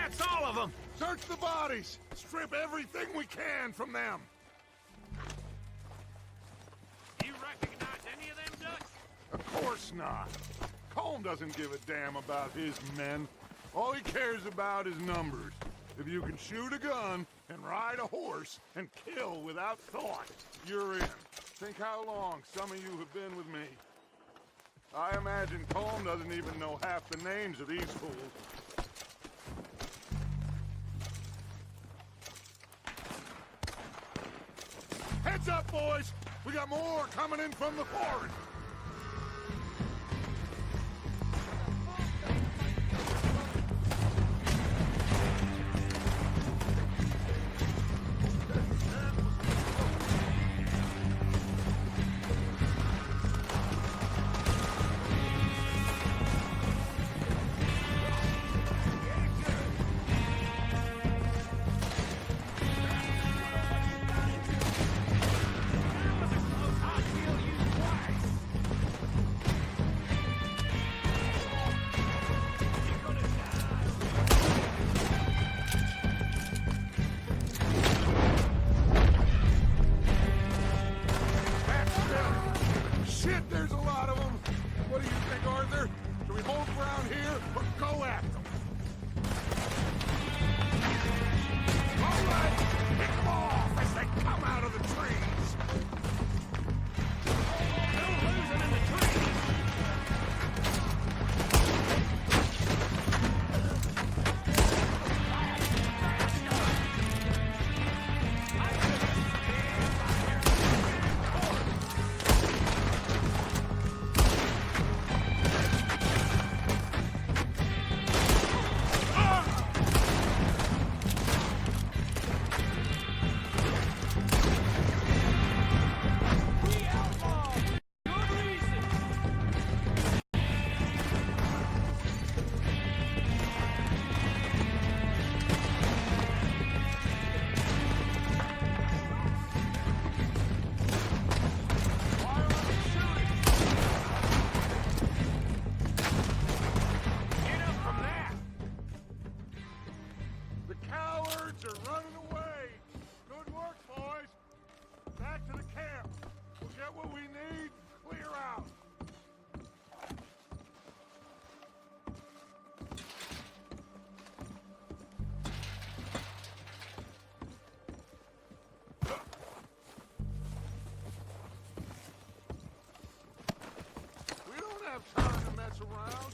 That's all of them! Search the bodies! Strip everything we can from them! You recognize any of them Dutch? Of course not. Colm doesn't give a damn about his men. All he cares about is numbers. If you can shoot a gun and ride a horse and kill without thought, you're in. Think how long some of you have been with me. I imagine Colm doesn't even know half the names of these fools. Heads up, boys! We got more coming in from the forest! Shit, there's a lot of them! What do you think, Arthur? Do we hold ground here or go at them? All right! Pick them off as they come out of the trees! No losing in the trees! Time to mess around.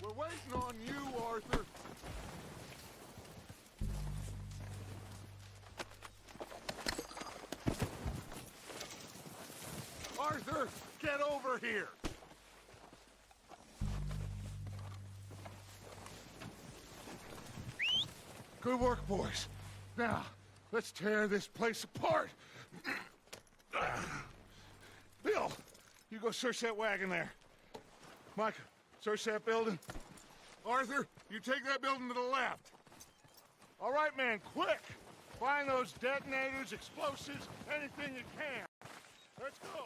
We're waiting on you, Arthur. Arthur, get over here. Good work, boys. Now, let's tear this place apart. Bill, you go search that wagon there. Mike, search that building. Arthur, you take that building to the left. All right, man, quick. Find those detonators, explosives, anything you can. Let's go.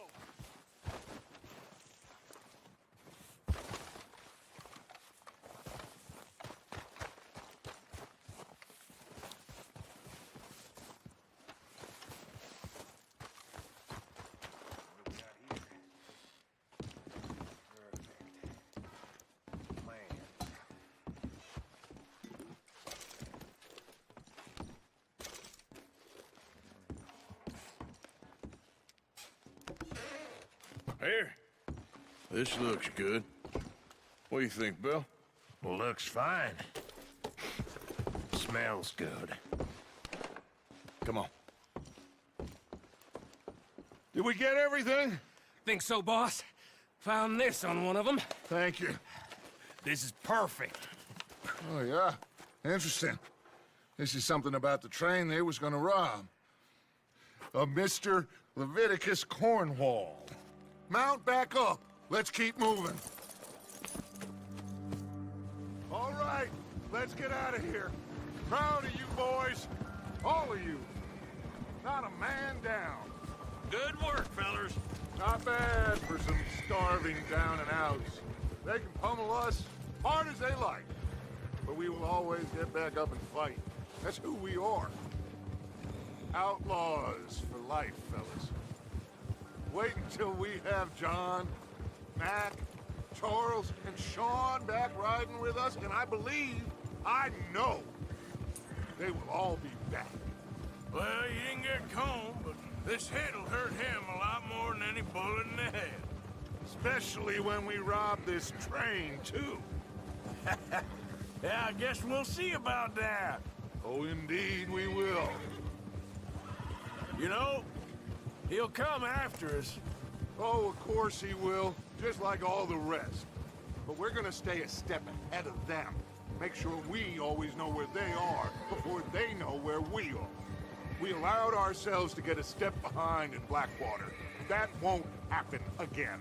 Here. This looks good. What do you think, Bill? Looks fine. Smells good. Come on. Did we get everything? Think so, boss? Found this on one of them. Thank you. This is perfect. Oh, yeah? Interesting. This is something about the train they was gonna rob. A Mr. Leviticus Cornwall. Mount back up. Let's keep moving. All right, let's get out of here. Proud of you boys. All of you. Not a man down. Good work, fellers. Not bad for some starving down and outs. They can pummel us hard as they like. But we will always get back up and fight. That's who we are. Outlaws for life, fellas. Wait until we have John, Mac, Charles, and Sean back riding with us, and I believe, I know, they will all be back. Well, you didn't get Combe, but this hit'll hurt him a lot more than any bullet in the head. Especially when we rob this train, too. Yeah, I guess we'll see about that. Oh, indeed we will. You know, he'll come after us. Oh, of course he will, just like all the rest. But we're gonna stay a step ahead of them. Make sure we always know where they are before they know where we are. We allowed ourselves to get a step behind in Blackwater. That won't happen again.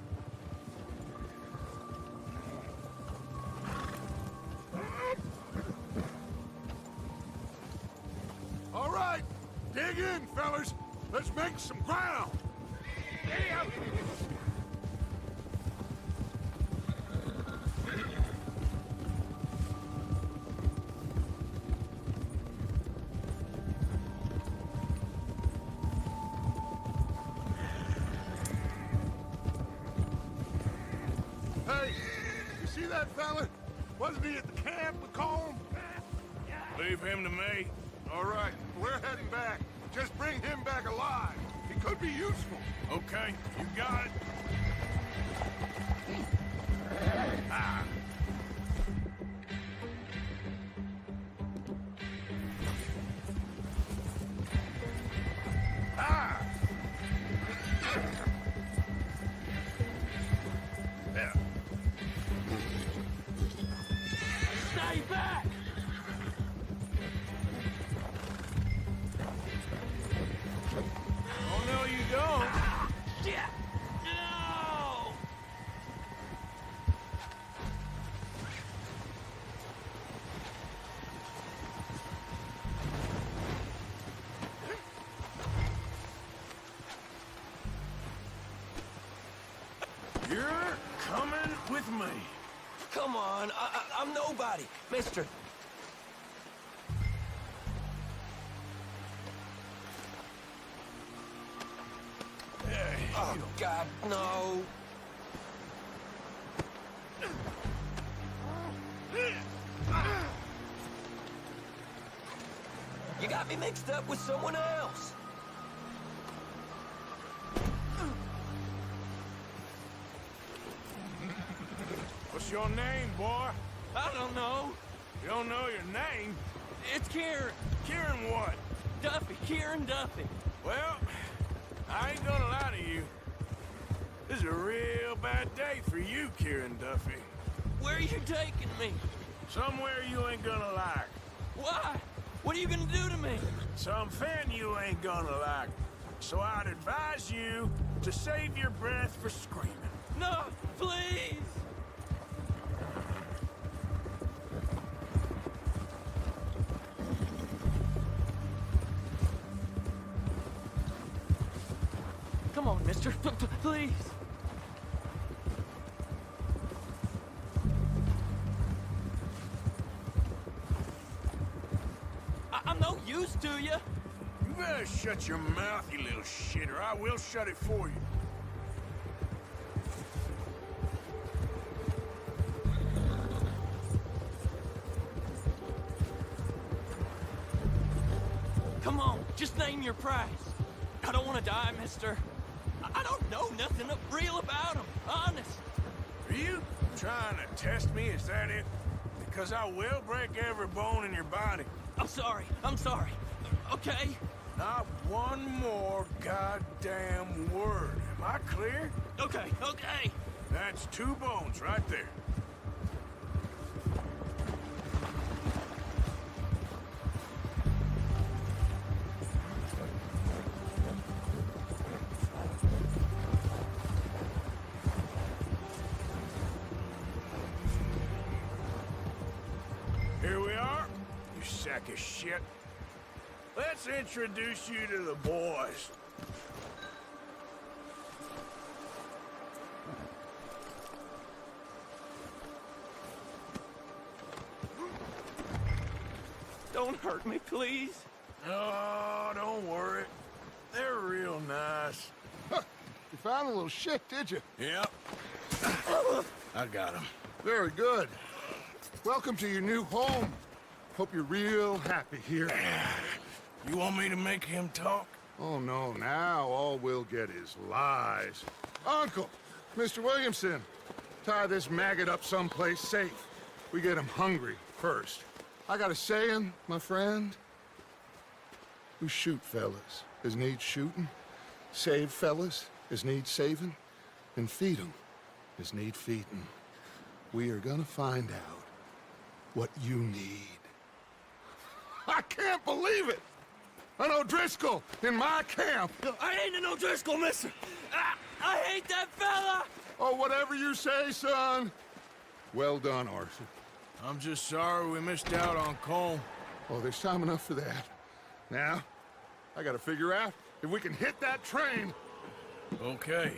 All right, dig in, fellas. Let's make some ground. Damn! Hey, you see that fella? Wasn't he at the camp with Colm? Leave him to me. All right, we're heading back. Just bring him back alive. He could be useful. Okay, you got it. Ah. Ah! There. Stay back! Oh, no, you don't. Shit! No! You're coming with me. Come on, I'm nobody. Mister. Oh, God, no. You got me mixed up with someone else. What's your name, boy? I don't know. You don't know your name? It's Kieran. Kieran what? Duffy. Kieran Duffy. Well, I ain't gonna lie to you. This is a real bad day for you, Kieran Duffy. Where are you taking me? Somewhere you ain't gonna like. Why? What are you gonna do to me? Something you ain't gonna like. So I'd advise you to save your breath for screaming. No, please! Come on, mister. Please. I'm no use to you. You better shut your mouth, you little shit, or I will shut it for you. Come on, just name your price. I don't want to die, mister. I don't know nothing real about him, honest. Are you trying to test me? Is that it? Because I will break every bone in your body. I'm sorry. Okay? Not one more goddamn word. Am I clear? Okay. That's 2 bones right there. Here we are. You sack of shit. Let's introduce you to the boys. Don't hurt me, please. Oh, don't worry. They're real nice. You found a little shit, did you? Yep. I got him. Very good. Welcome to your new home. Hope you're real happy here. You want me to make him talk? Oh, no, now all we'll get is lies. Uncle, Mr. Williamson, tie this maggot up someplace safe. We get him hungry first. I got a saying, my friend. We shoot fellas as need shooting, save fellas as need saving, and feed 'em as need feeding. We are gonna find out what you need. I can't believe it! An O'Driscoll in my camp! I ain't an O'Driscoll, mister! I hate that fella! Oh, whatever you say, son. Well done, Arthur. I'm just sorry we missed out on Colm. Oh, there's time enough for that. Now, I gotta figure out if we can hit that train. Okay.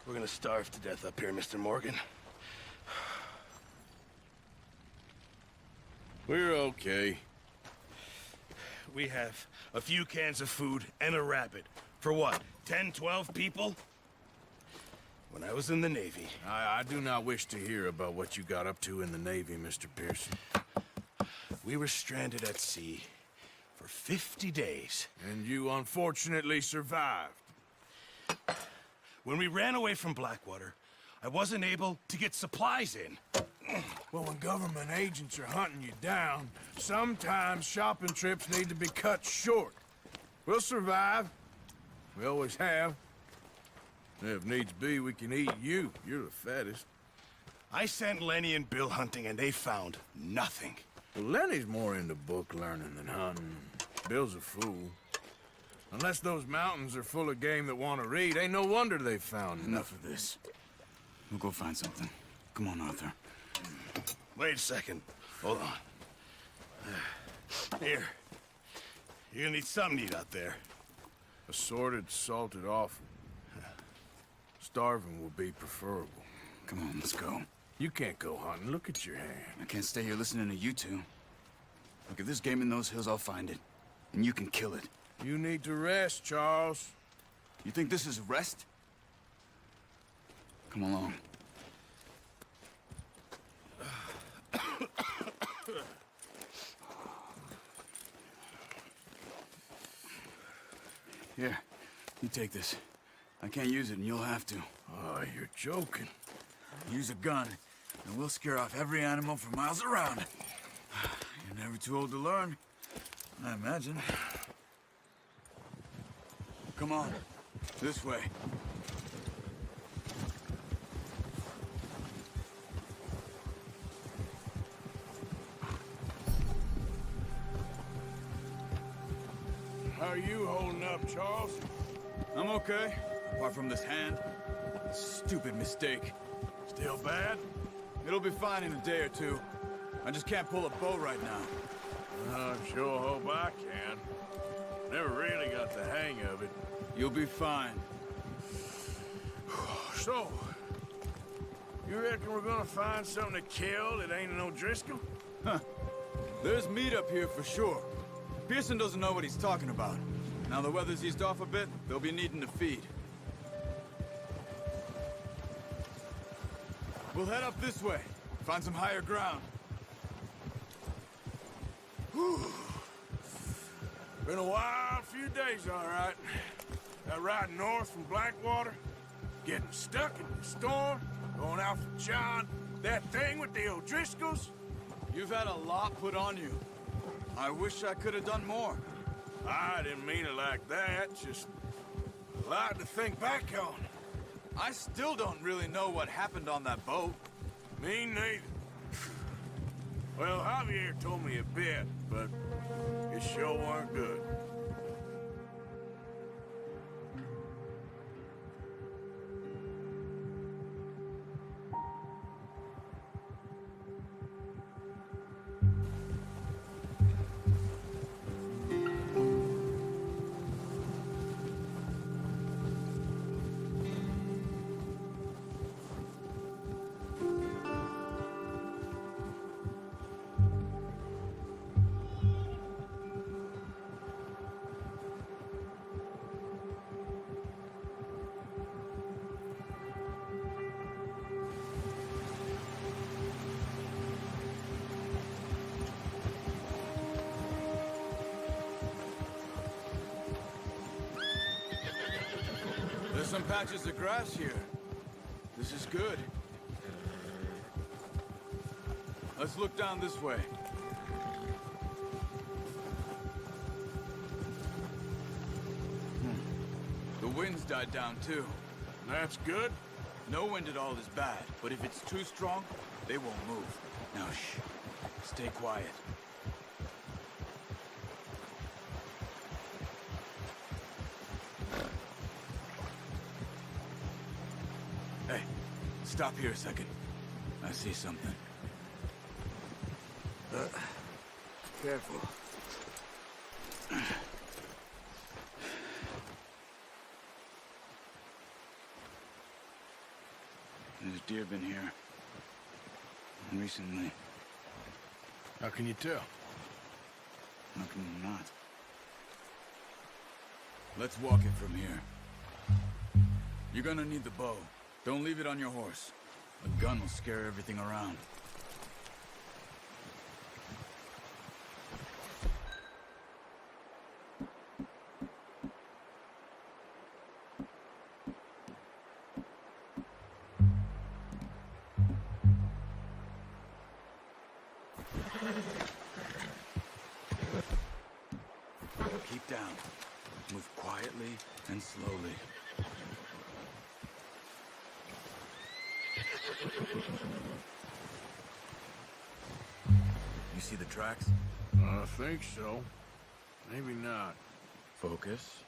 We're gonna starve to death up here, Mr. Morgan. We're okay. We have a few cans of food and a rabbit. For what, 10, 12 people? When I was in the Navy... I do not wish to hear about what you got up to in the Navy, Mr. Pearson. We were stranded at sea for 50 days. And you unfortunately survived. When we ran away from Blackwater, I wasn't able to get supplies in. Well, when government agents are hunting you down, sometimes shopping trips need to be cut short. We'll survive. We always have. If needs be, we can eat you. You're the fattest. I sent Lenny and Bill hunting, and they found nothing. Well, Lenny's more into book learning than hunting. Bill's a fool. Unless those mountains are full of game that want to read, ain't no wonder they found Enough of this. We'll go find something. Come on, Arthur. Wait a second. Hold on. Here. You're gonna need something to eat out there. Assorted, salted offal. Starving will be preferable. Come on, let's go. You can't go hunting. Look at your hand. I can't stay here listening to you two. Look, if there's game in those hills, I'll find it. And you can kill it. You need to rest, Charles. You think this is rest? Come along. Here, you take this. I can't use it, and you'll have to. Oh, you're joking. Use a gun, and we'll scare off every animal for miles around. You're never too old to learn, I imagine. Come on, this way. How are you holding up, Charles? I'm okay, apart from this hand. Stupid mistake. Still bad? It'll be fine in a day or two. I just can't pull a bow right now. I sure hope I can. Never really got the hang of it. You'll be fine. So, you reckon we're gonna find something to kill that ain't an O'Driscoll? Huh. There's meat up here for sure. Pearson doesn't know what he's talking about. Now the weather's eased off a bit, they'll be needing to feed. We'll head up this way. Find some higher ground. Whew. Been a wild few days, all right. That ride north from Blackwater, getting stuck in the storm, going out for John, that thing with the O'Driscolls. You've had a lot put on you. I wish I could have done more. I didn't mean it like that, just a lot to think back on. I still don't really know what happened on that boat. Me neither. Well, Javier told me a bit, but it sure weren't good. There's some patches of grass here. This is good. Let's look down this way. The wind's died down too. That's good. No wind at all is bad, but if it's too strong, they won't move. Now shh. Stay quiet. Hey, stop here a second. I see something. Careful. There's deer been here. Recently. How can you tell? How can you not? Let's walk it from here. You're gonna need the bow. Don't leave it on your horse. A gun will scare everything around. Keep down. Move quietly and slowly. You see the tracks? I think so. Maybe not. Focus.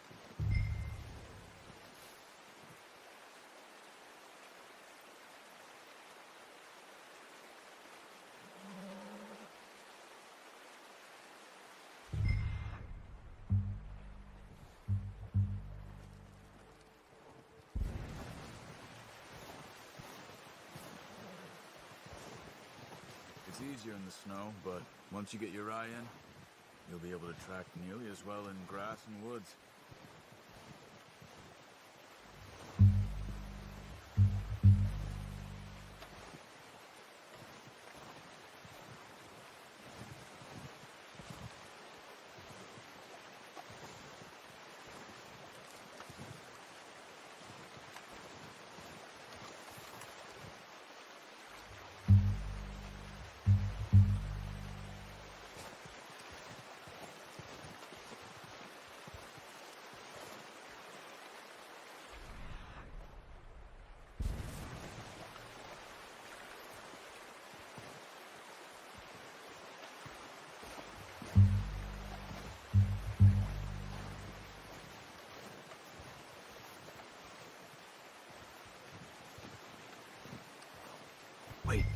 It's easier in the snow, but once you get your eye in, you'll be able to track nearly as well in grass and woods.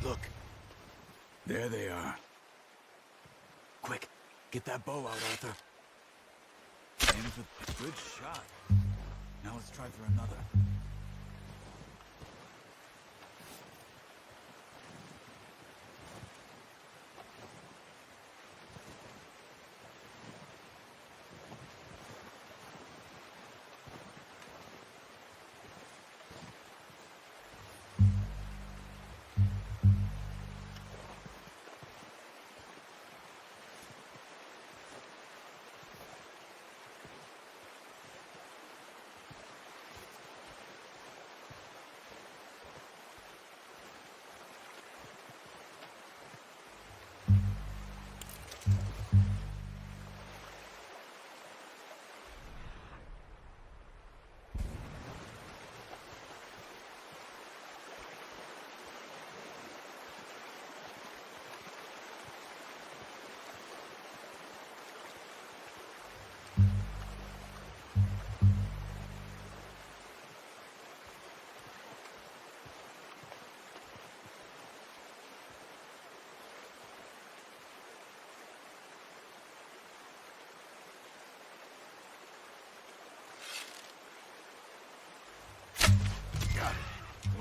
Look. There they are. Quick, get that bow out, Arthur. Aim for a good shot. Now let's try for another.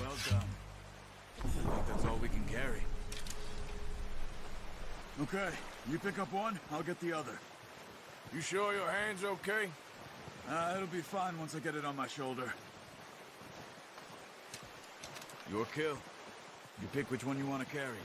Well done. I think that's all we can carry. Okay, you pick up one, I'll get the other. You sure your hand's okay? It'll be fine once I get it on my shoulder. Your kill. You pick which one you want to carry.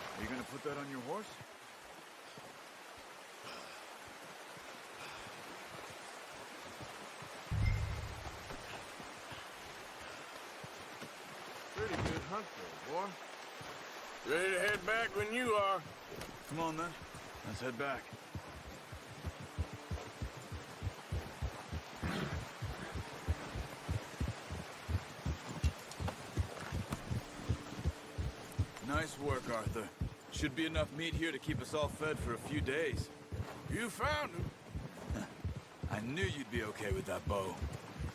Are you gonna put that on your horse? Pretty good hunt there, boy. Ready to head back when you are. Come on, then. Let's head back. Nice work, Arthur. Should be enough meat here to keep us all fed for a few days. You found him. I knew you'd be okay with that bow.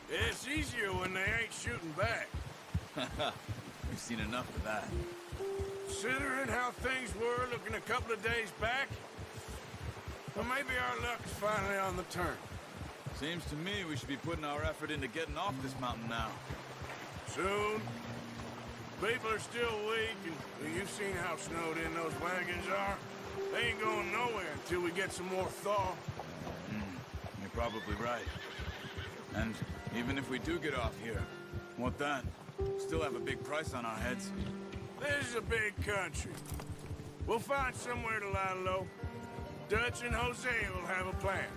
It's easier when they ain't shooting back. We've seen enough of that. Considering how things were looking a couple of days back, well, maybe our luck's finally on the turn. Seems to me we should be putting our effort into getting off this mountain now. Soon. People are still weak, and you've seen how snowed in those wagons are. They ain't going nowhere until we get some more thaw. You're probably right. And even if we do get off here, what then? Still have a big price on our heads. This is a big country. We'll find somewhere to lie low. Dutch and Hosea will have a plan.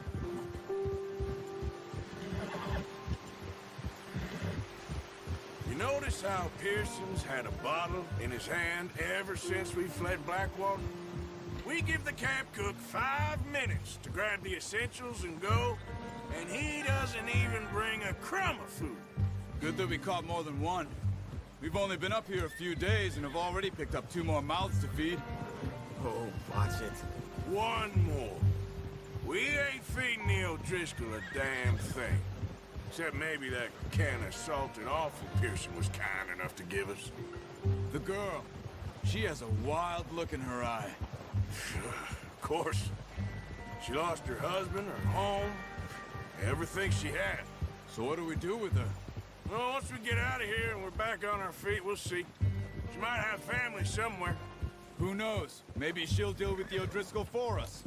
You notice how Pearson's had a bottle in his hand ever since we fled Blackwater? We give the camp cook 5 minutes to grab the essentials and go, and he doesn't even bring a crumb of food. Good that we caught more than one. We've only been up here a few days and have already picked up 2 more mouths to feed. Oh, watch it. One more. We ain't feeding the O'Driscoll a damn thing. Except maybe that can of salted offal Pearson was kind enough to give us. The girl. She has a wild look in her eye. Of course. She lost her husband, her home, everything she had. So what do we do with her? Well, once we get out of here and we're back on our feet, we'll see. She might have family somewhere. Who knows? Maybe she'll deal with the O'Driscoll for us.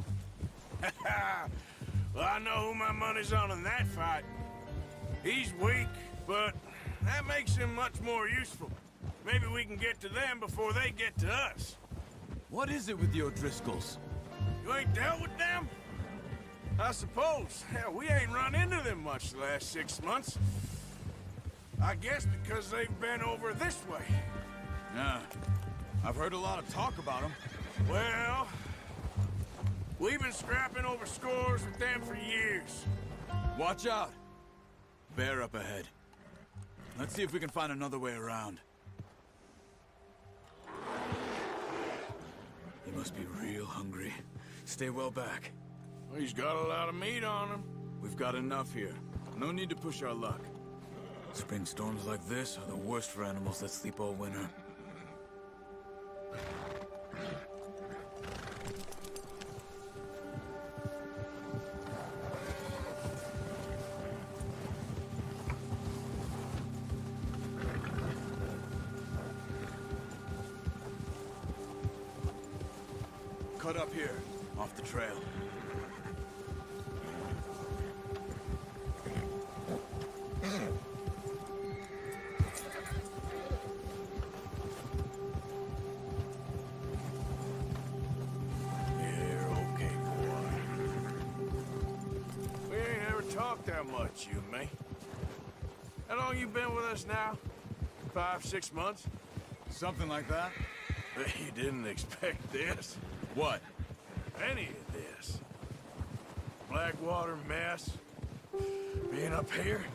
Well, I know who my money's on in that fight. He's weak, but that makes him much more useful. Maybe we can get to them before they get to us. What is it with the O'Driscolls? You ain't dealt with them? I suppose. Hell, we ain't run into them much the last 6 months. I guess because they've been over this way. Yeah. I've heard a lot of talk about them. Well, we've been scrapping over scores with them for years. Watch out! Bear up ahead. Let's see if we can find another way around. He must be real hungry. Stay well back. He's got a lot of meat on him. We've got enough here. No need to push our luck. Spring storms like this are the worst for animals that sleep all winter. Cut up here, off the trail. That much, you and me. How long you been with us now? 5, 6 months? Something like that. You didn't expect this. What? Any of this. Blackwater mess. Being up here.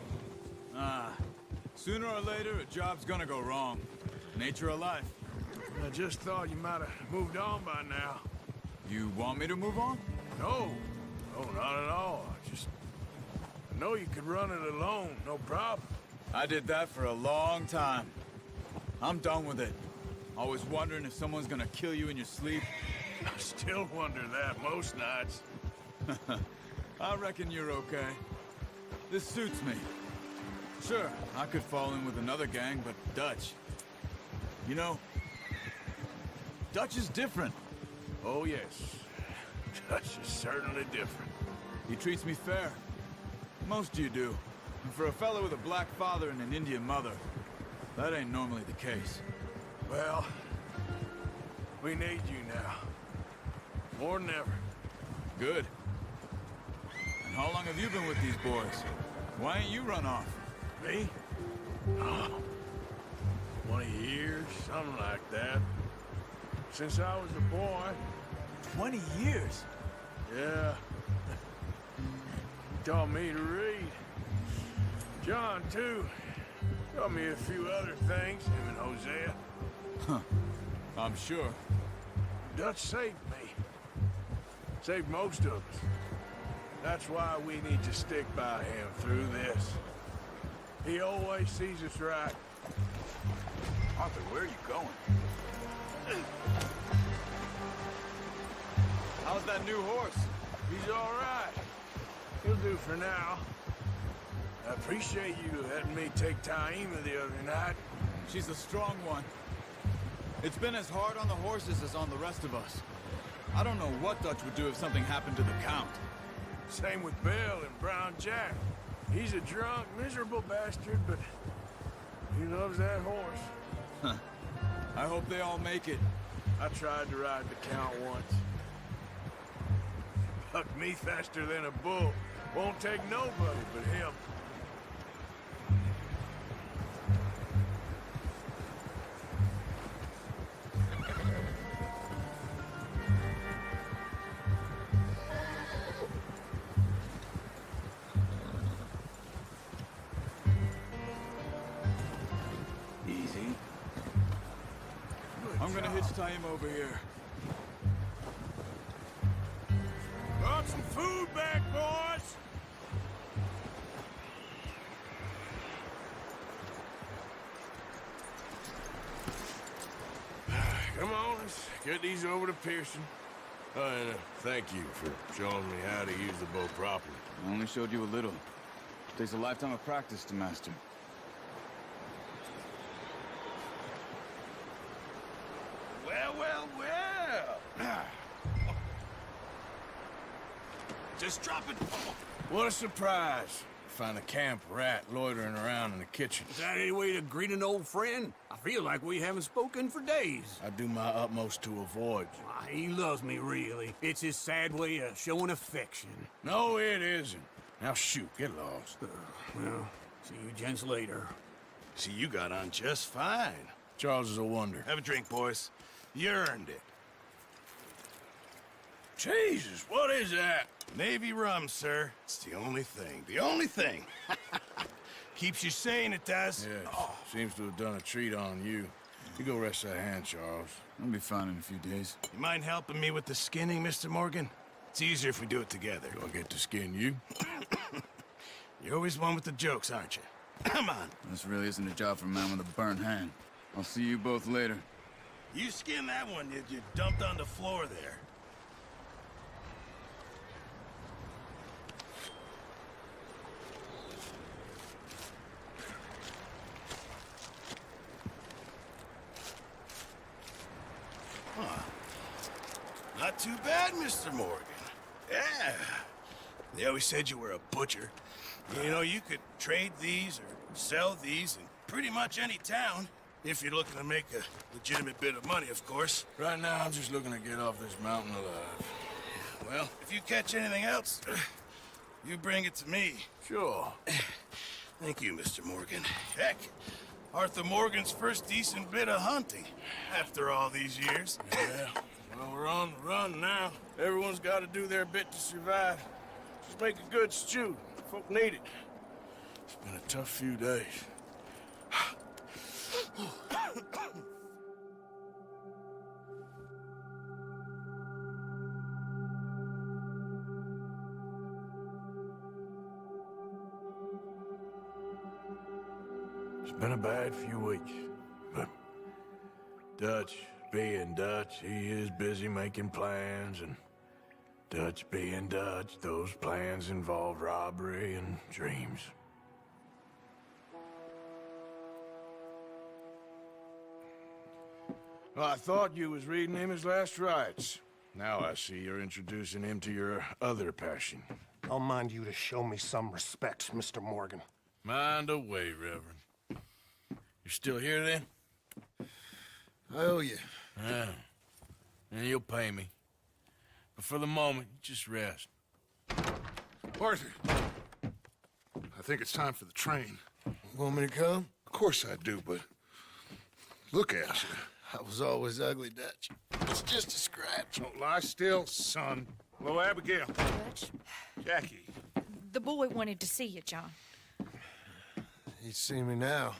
Sooner or later, a job's gonna go wrong. Nature of life. I just thought you might have moved on by now. You want me to move on? No. No, not at all. I know you could run it alone, no problem. I did that for a long time. I'm done with it. Always wondering if someone's gonna kill you in your sleep. I still wonder that most nights. I reckon you're okay. This suits me. Sure, I could fall in with another gang, but Dutch... You know, Dutch is different. Oh, yes. Dutch is certainly different. He treats me fair. Most you do. And for a fellow with a black father and an Indian mother, that ain't normally the case. Well, we need you now. More than ever. Good. And how long have you been with these boys? Why ain't you run off? Me? Oh, 20 years, something like that. Since I was a boy. 20 years? Yeah. Taught me to read. John, too. Taught me a few other things, him and Hosea. Huh. I'm sure. Dutch saved me. Saved most of us. That's why we need to stick by him through this. He always sees us right. Arthur, where are you going? How's that new horse? He's all right. He'll do for now. I appreciate you letting me take Taima the other night. She's a strong one. It's been as hard on the horses as on the rest of us. I don't know what Dutch would do if something happened to the Count. Same with Bill and Brown Jack. He's a drunk, miserable bastard, but he loves that horse. Huh. I hope they all make it. I tried to ride the Count once. Bucked me faster than a bull. Won't take nobody but him. Easy. I'm gonna hitch Taima over here. Brought some food back, boys! Come on, let's get these over to Pearson. And thank you for showing me how to use the bow properly. I only showed you a little. Takes a lifetime of practice to master. Well, well, well! Just drop it! What a surprise. Find a camp rat loitering around in the kitchen. Is that any way to greet an old friend? I feel like we haven't spoken for days. I do my utmost to avoid you. He loves me, really. It's his sad way of showing affection. No, it isn't. Now shoot, get lost. Well, see you gents later. See, you got on just fine. Charles is a wonder. Have a drink, boys. You earned it. Jesus, what is that? Navy rum, sir. It's the only thing. The only thing. Keeps you sane, it does. Yeah, seems to have done a treat on you. You go rest that hand, Charles. I'll be fine in a few days. You mind helping me with the skinning, Mr. Morgan? It's easier if we do it together. Do I get to skin you? You're always one with the jokes, aren't you? Come on. This really isn't a job for a man with a burnt hand. I'll see you both later. You skinned that one you dumped on the floor there. Huh. Not too bad, Mr. Morgan. Yeah. They always said you were a butcher. You know, you could trade these or sell these in pretty much any town. If you're looking to make a legitimate bit of money, of course. Right now, I'm just looking to get off this mountain alive. Well, if you catch anything else, you bring it to me. Sure. Thank you, Mr. Morgan. Heck, Arthur Morgan's first decent bit of hunting after all these years. Yeah, well, we're on the run now. Everyone's got to do their bit to survive. Just make a good stew. Folk need it. It's been a tough few days. It's been a bad few weeks, but Dutch being Dutch, he is busy making plans, and Dutch being Dutch, those plans involve robbery and dreams. Well, I thought you was reading him his last rites. Now I see you're introducing him to your other passion. I'll mind you to show me some respect, Mr. Morgan. Mind away, Reverend. You're still here, then? I owe you. Yeah. And you'll pay me. But for the moment, just rest. Arthur, I think it's time for the train. Want me to come? Of course I do, but look at you. I was always ugly, Dutch. It's just a scratch. Don't lie still, son. Hello, Abigail. Dutch, Jackie. the boy wanted to see you, John. He'd see me now.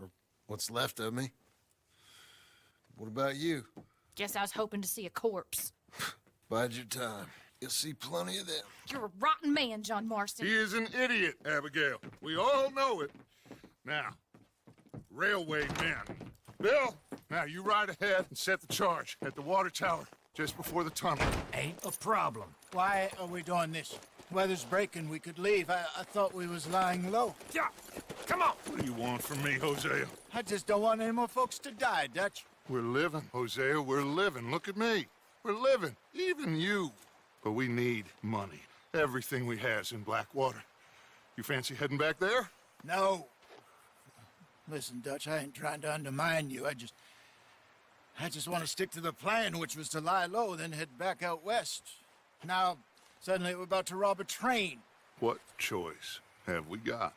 Or what's left of me. What about you? Guess I was hoping to see a corpse. Bide your time. You'll see plenty of them. You're a rotten man, John Marston. He is an idiot, Abigail. We all know it. Now, railway men. Bill, now you ride ahead and set the charge at the water tower just before the tunnel. Ain't a problem. Why are we doing this? Weather's breaking. We could leave. I thought we was lying low. Yeah, come on. What do you want from me, Hosea? I just don't want any more folks to die, Dutch. We're living, Hosea. We're living. Look at me. We're living. Even you. But we need money. Everything we has in Blackwater. You fancy heading back there? No. Listen, Dutch, I ain't trying to undermine you. I just want to stick to the plan, which was to lie low, then head back out west. Now, suddenly we're about to rob a train. What choice have we got?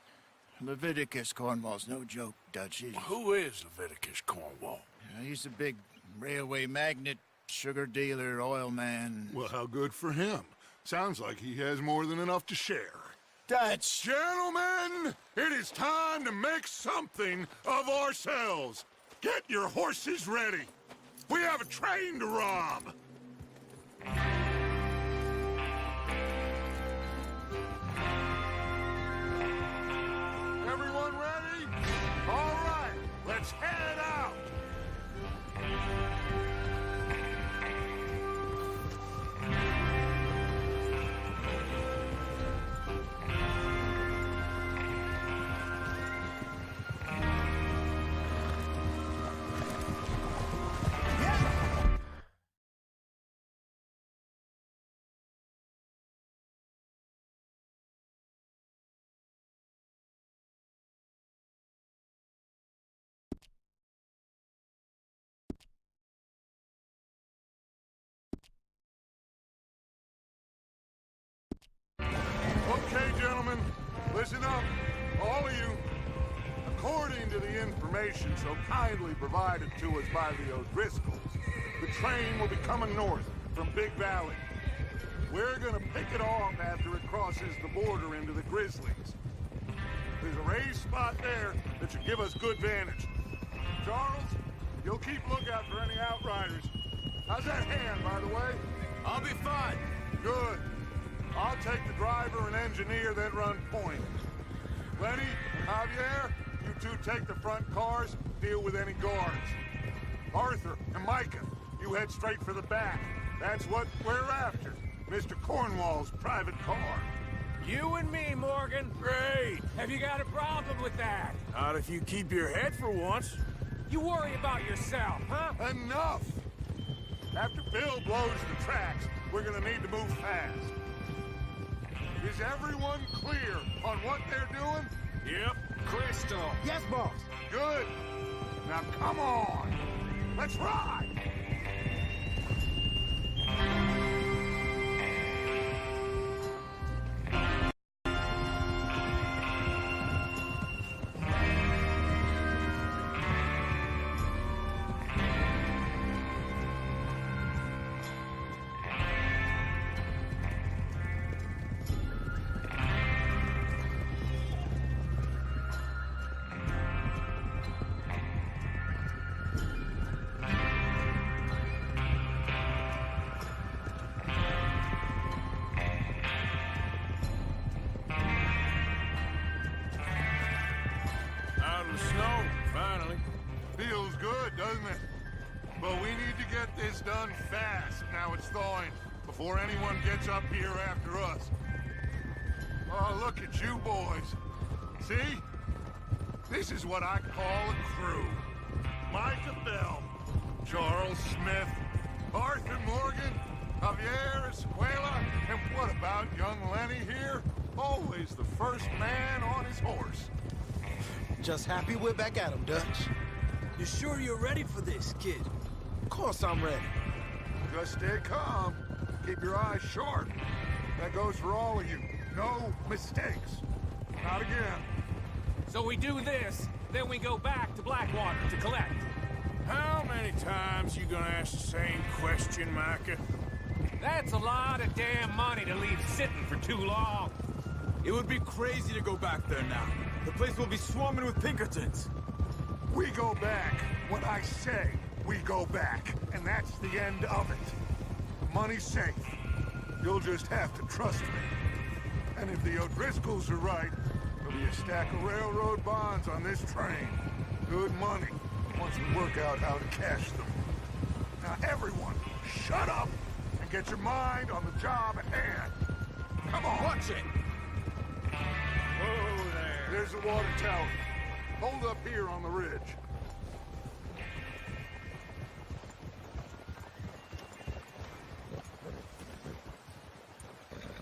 Leviticus Cornwall's no joke, Dutch. Who is Leviticus Cornwall? He's a big railway magnate, sugar dealer, oil man. Well, how good for him. Sounds like he has more than enough to share. Dutch! Gentlemen, it is time to make something of ourselves. Get your horses ready. We have a train to rob. Everyone ready? All right, let's head out. gentlemen, listen up, all of you. According to the information so kindly provided to us by the O'Driscolls, the train will be coming north from Big Valley. We're gonna pick it off after it crosses the border into the Grizzlies. There's a raised spot there that should give us good vantage. Charles, you'll keep lookout for any outriders. How's that hand, by the way? I'll be fine. Good. I'll take the driver and engineer, then run point. Lenny and Javier, you two take the front cars, deal with any guards. Arthur and Micah, you head straight for the back. That's what we're after. Mr. Cornwall's private car. You and me, Morgan. Great. Have you got a problem with that? Not if you keep your head for once. You worry about yourself, huh? Enough! After Bill blows the tracks, we're gonna need to move fast. Is everyone clear on what they're doing? Yep. Crystal. Yes, boss. Good. Now come on. Let's ride! Out of the snow, finally. Feels good, doesn't it? But we need to get this done fast, now it's thawing, before anyone gets up here after us. Oh, look at you boys. See? This is what I call a crew. Micah Bell, Charles Smith, Arthur Morgan, Javier Escuela, and what about young Lenny here? Always the first man on his horse. Just happy we're back at 'em, Dutch. You sure you're ready for this, kid? Of course I'm ready. Just stay calm. Keep your eyes sharp. That goes for all of you. No mistakes. Not again. So we do this, then we go back to Blackwater to collect. How many times you gonna ask the same question, Micah? That's a lot of damn money to leave sitting for too long. It would be crazy to go back there now. The place will be swarming with Pinkertons. We go back. When I say we go back. And that's the end of it. The money's safe. You'll just have to trust me. And if the O'Driscolls are right, there'll be a stack of railroad bonds on this train. Good money, once we work out how to cash them. Now everyone, shut up and get your mind on the job at hand. Come on. Watch it! Whoa there. There's the water tower. Hold up here on the ridge.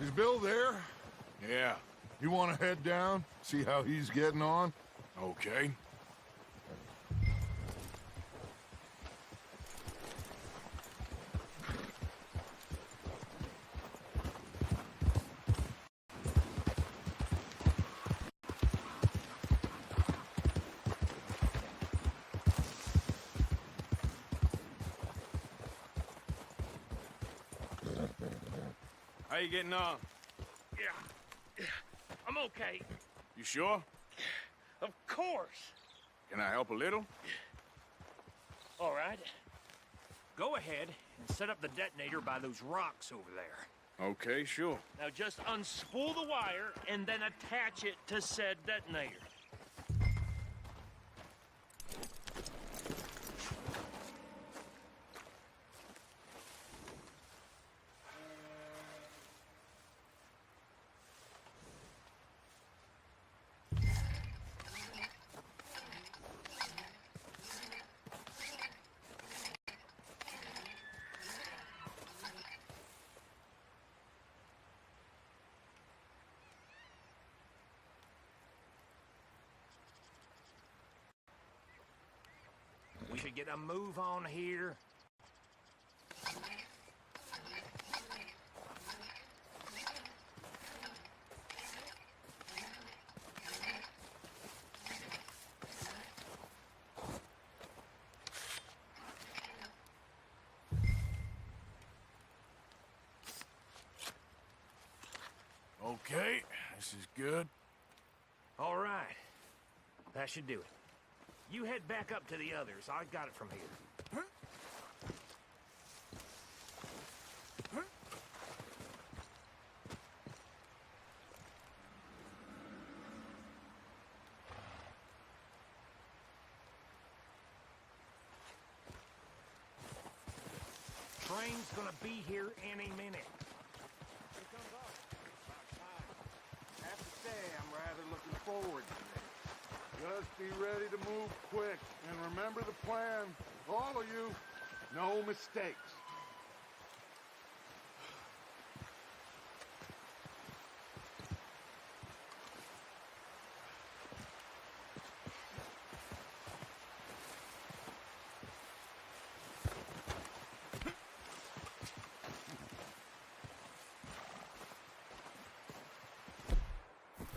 Is Bill there? Yeah. You want to head down, see how he's getting on? Okay. How you getting on? Yeah. I'm okay. You sure? Of course. Can I help a little? All right. Go ahead and set up the detonator by those rocks over there. Okay, sure. Now just unspool the wire and then attach it to said detonator. We should get a move on here. Okay, this is good. All right. That should do it. You head back up to the others. I got it from here. Train's gonna be here any minute. Here comes Arthur. About time. I have to say, I'm rather looking forward to this. Just be ready to move quick. And remember the plan. All of you, no mistakes.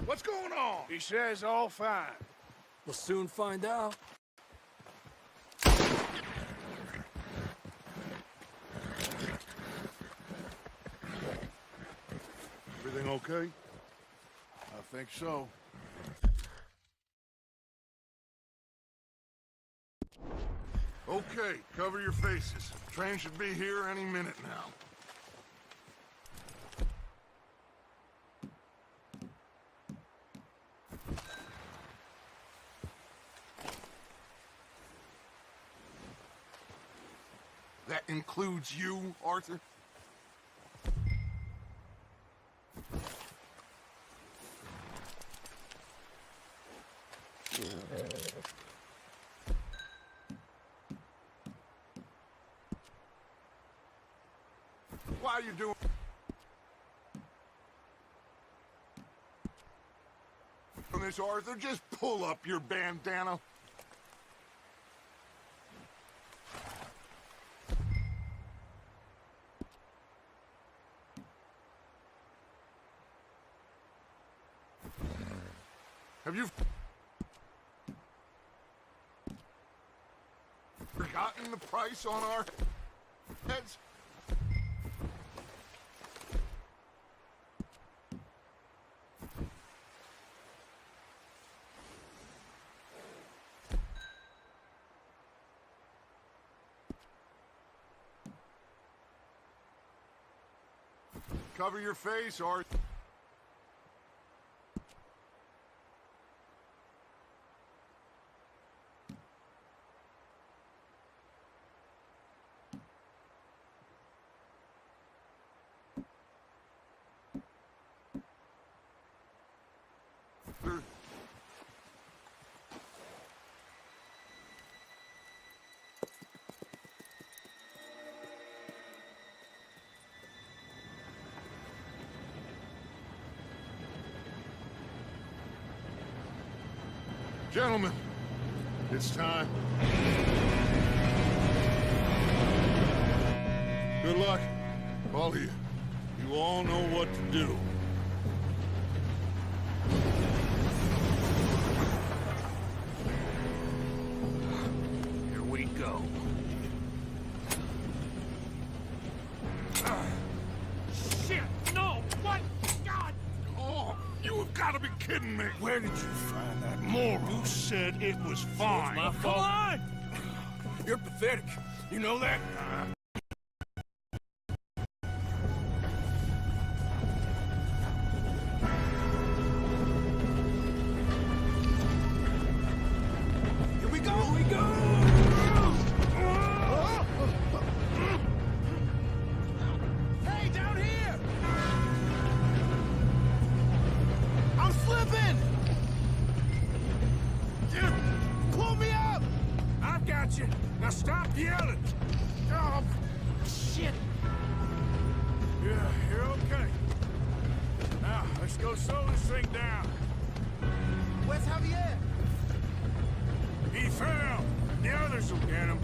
What's going on? He says all fine. We'll soon find out. Everything okay? I think so. Okay, cover your faces. Train should be here any minute now. That includes you, Arthur? Why are you doing this, Arthur? Just pull up your bandana. Have you forgotten the price on our heads? Cover your face, or gentlemen, it's time. Good luck, all of you. You all know what to do. Here we go. Shit! No! What? God! Oh, you have got to be kidding me. Where did you find that moron? Who said it was fine? my fault. Come on! You're pathetic. You know that? Here we go! Here we go! Hey, down here! I'm slipping! Pull me up! I've got you. Now stop yelling. Oh, shit. Yeah, you're okay. Now, let's go slow this thing down. Where's Javier? He fell. The others will get him.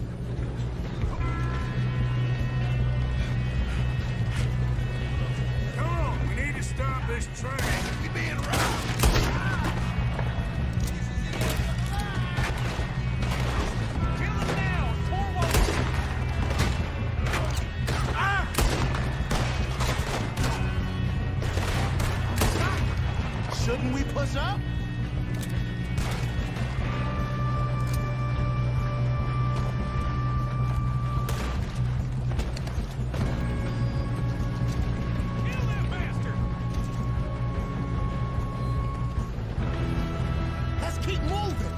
Come on, we need to stop this train. You're being robbed. Stop! Shouldn't we push up? Let's keep moving.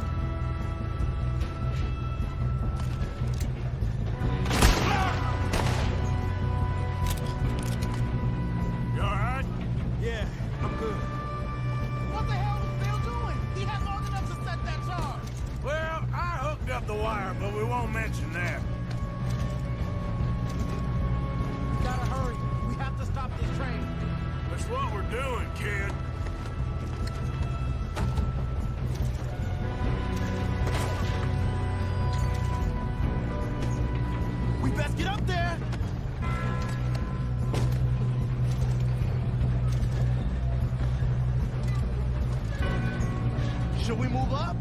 You all right? Yeah, I'm good. What the hell was Bill doing? He had long enough to set that charge. Well, I hooked up the wire, but we won't mention that. We gotta hurry. We have to stop this train. That's what we're doing, kid. We best get up there. Should we move up?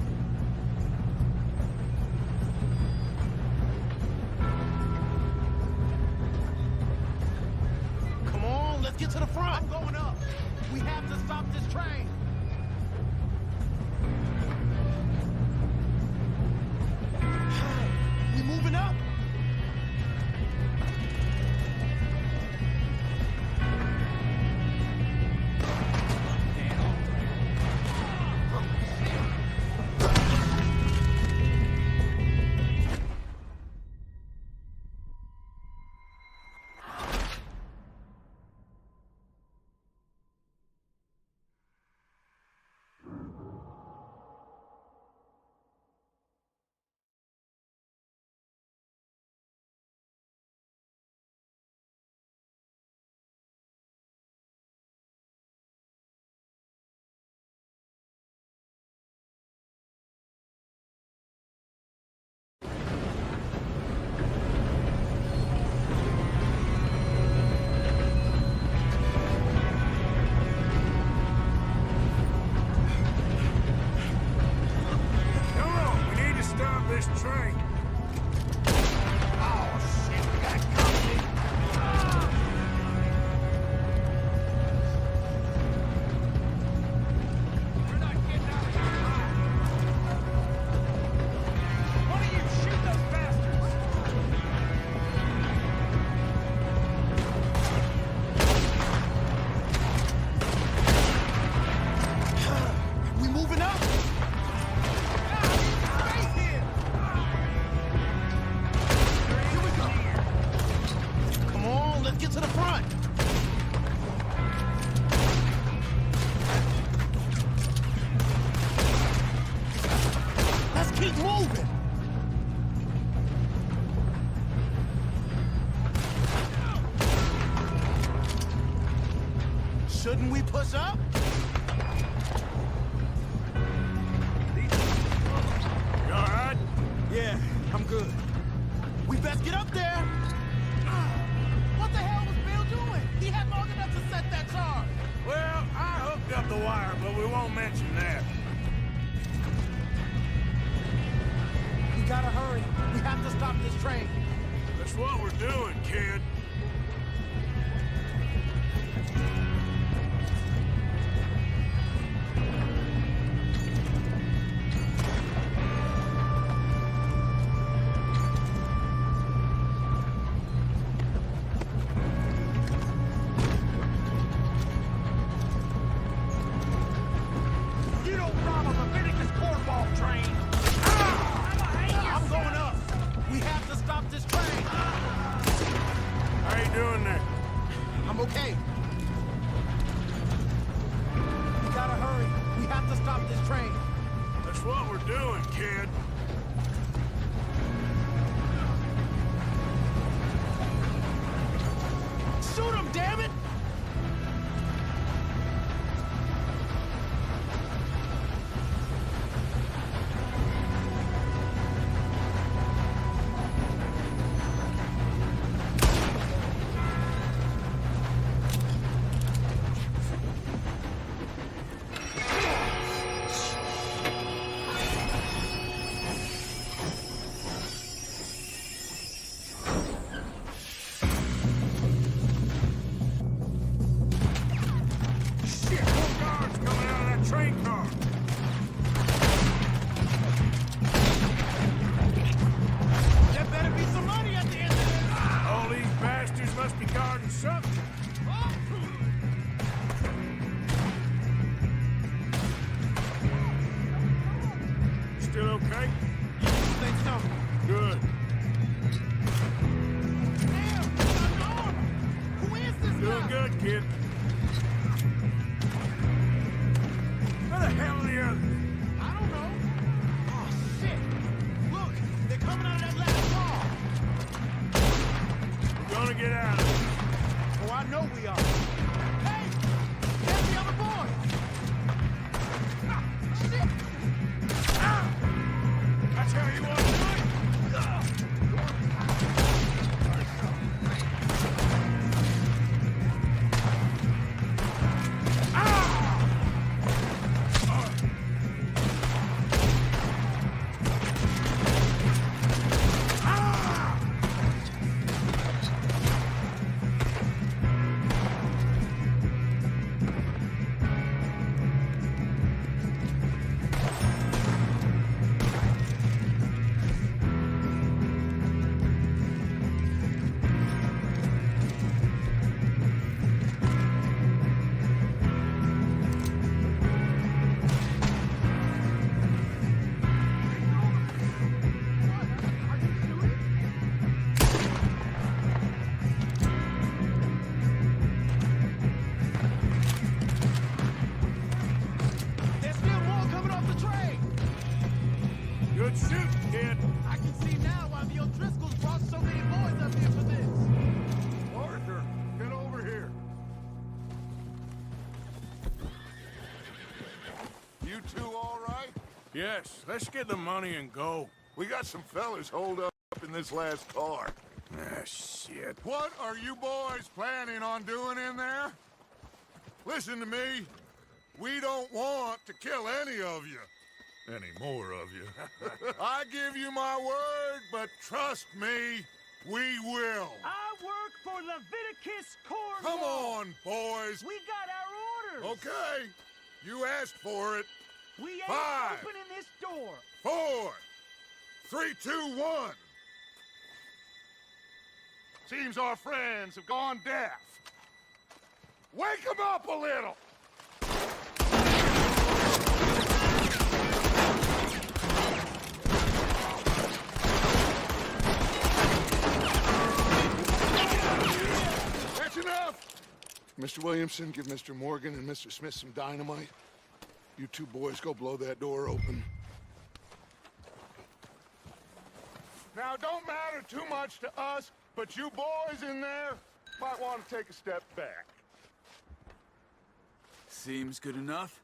Come on, let's get to the front. I'm going up. We have to stop this train. We moving up? Come on, we need to stop this train. Oh, shit, we got company. We're not getting out of here alive. One of you, shoot those bastards. We moving up? Come on, let's get to the front. Let's keep moving. Shouldn't we push up? You all right? Yeah, I'm good. We best get up there. What the hell was Bill doing? He had long enough to set that charge. Well, I hooked up the wire, but we won't mention that. We gotta hurry. We have to stop this train. That's what we're doing, kid. You don't rob a Leviticus cornball train. I'm going up. We have to stop this train. How you doing there? I'm okay. We gotta hurry. We have to stop this train. That's what we're doing, kid. Shoot him, damn it! kid. Where the hell are the others? I don't know. Oh, shit. Look, they're coming out of that last car. We're gonna get out of here. Oh, I know we are. Hey, there's the other boys. Ah, shit. That's how you want to do it? There's still more coming off the train. Good shooting, kid. I can see now why the O'Driscolls brought so many boys up here for this. Arthur, get over here. You two all right? Yes, let's get the money and go. We got some fellas holed up in this last car. Ah, shit. What are you boys planning on doing in there? Listen to me. We don't want to kill any of you. Any more of you. I give you my word, but trust me, we will. I work for Leviticus Cornwall. Come on, boys. We got our orders. Okay. You asked for it. We ain't 5, opening this door. 4, 3, 2, 1. Seems our friends have gone deaf. Wake them up a little. That's enough. Mr. Williamson, give Mr. Morgan and Mr. Smith some dynamite. You two boys go blow that door open. Now, don't matter too much to us, but you boys in there might want to take a step back. Seems good enough.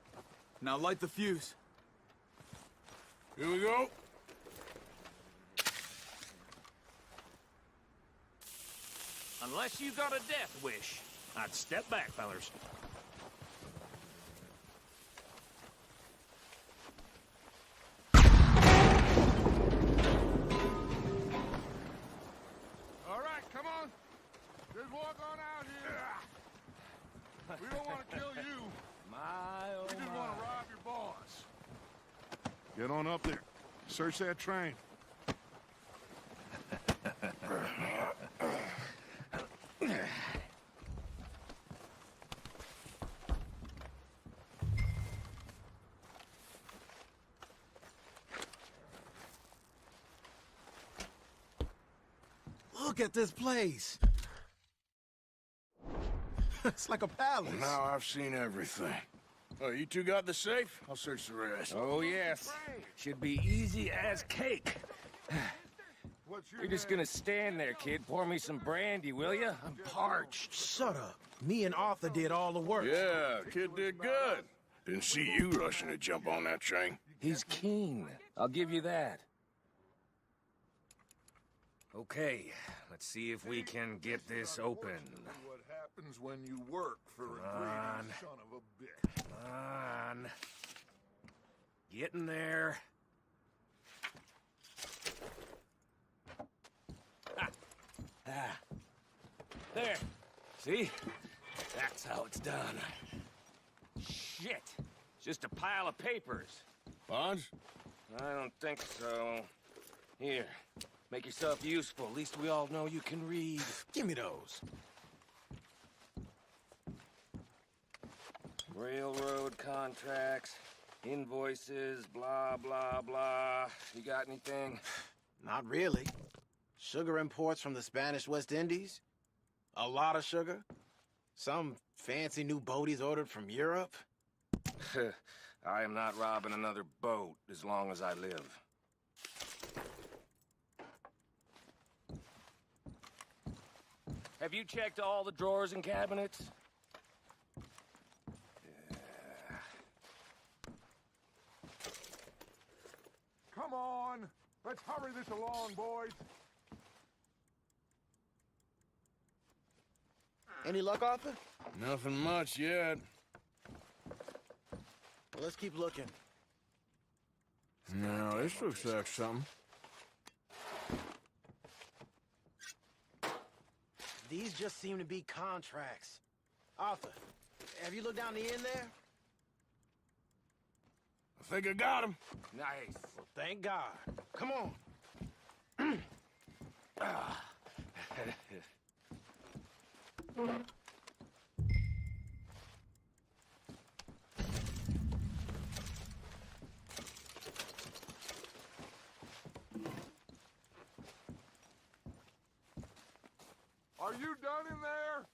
Now light the fuse. Here we go. Unless you got a death wish, I'd step back, fellers. All right, come on. Just walk on out here. We don't want to kill you. We just want to rob your boss. Get on up there. Search that train. Look at this place. It's like a palace. Now I've seen everything. Oh, you two got the safe? I'll search the rest. Oh, yes. Should be easy as cake. You're just gonna stand there, kid. Pour me some brandy, will you? I'm parched. Shut up. Me and Arthur did all the work. Yeah, kid did good. Didn't see you rushing to jump on that train. He's keen. I'll give you that. Okay, let's see if we can get this open. What happens when you work for a greedy son of a bitch? Come on. Get in there. There. See? That's how it's done. Shit. Just a pile of papers. Bonds? I don't think so. Here. Make yourself useful. At least we all know you can read. Give me those. Railroad contracts, invoices, blah, blah, blah. You got anything? Not really. Sugar imports from the Spanish West Indies. A lot of sugar. Some fancy new boat he's ordered from Europe? I am not robbing another boat as long as I live. Have you checked all the drawers and cabinets? Come on! Let's hurry this along, boys! Any luck, Arthur? Nothing much yet. Well, let's keep looking. No, this looks like something. These just seem to be contracts. Arthur, have you looked down the end there? I think I got him. Nice. Well, thank God. Come on. Are you done in there?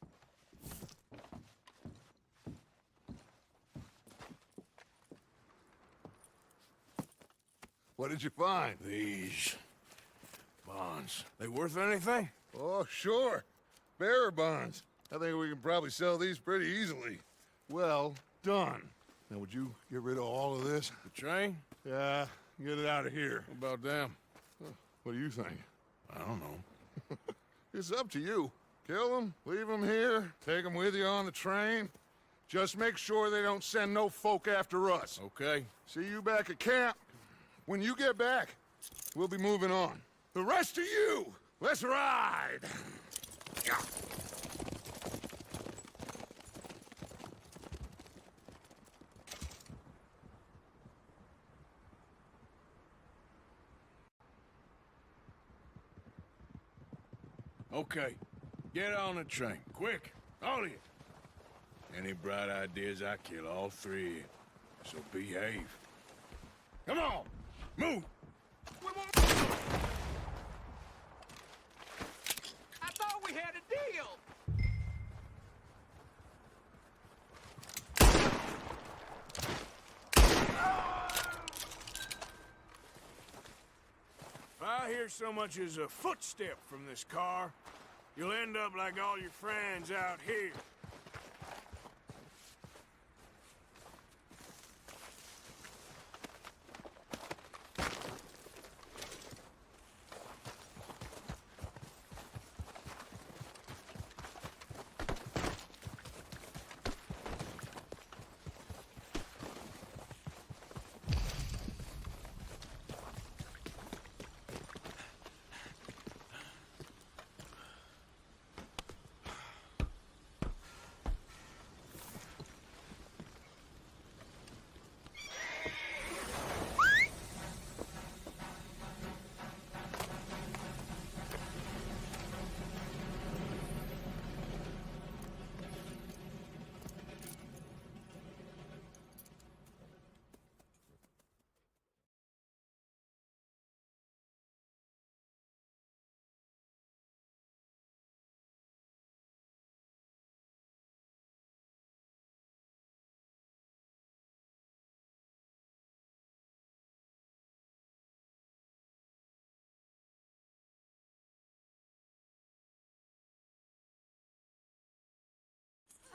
What did you find? These bonds. They worth anything? Oh, sure. Bearer bonds. I think we can probably sell these pretty easily. Well done. Now, would you get rid of all of this? The train? Yeah, get it out of here. What about them? What do you think? I don't know. It's up to you. Kill them, leave them here, take them with you on the train. Just make sure they don't send no folk after us. Okay. See you back at camp. When you get back, we'll be moving on. The rest of you, let's ride! Okay. Get on the train. Quick. All of you. Any bright ideas, I kill all three of you. So behave. Come on! Move! I thought we had a deal. If I hear so much as a footstep from this car, you'll end up like all your friends out here.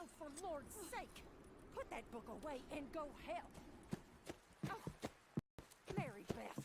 Oh, for Lord's sake, put that book away and go help. Oh, Mary Beth.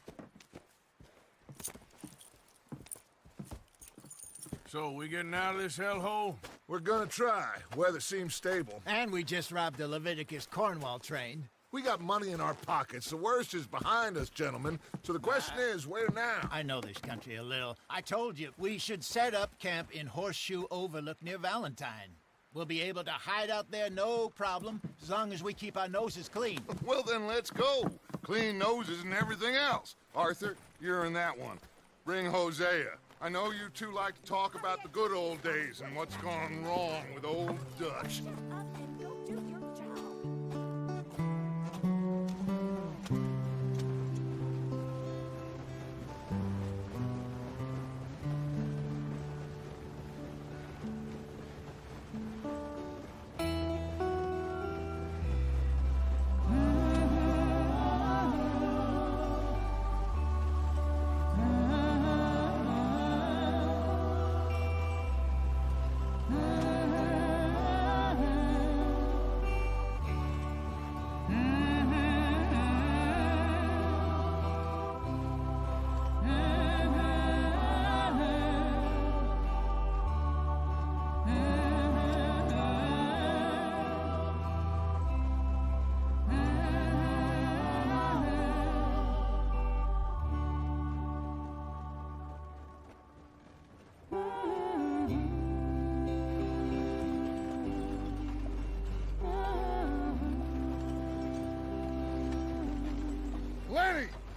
So, we getting out of this hellhole? We're gonna try. Weather seems stable. And we just robbed the Leviticus Cornwall train. We got money in our pockets. The worst is behind us, gentlemen. So the question is, where now? I know this country a little. I told you, we should set up camp in Horseshoe Overlook near Valentine. We'll be able to hide out there no problem, as long as we keep our noses clean. Well, then let's go. Clean noses and everything else. Arthur, you're in that one. Bring Hosea. I know you two like to talk about the good old days and what's gone wrong with old Dutch. Shut up and go do your job.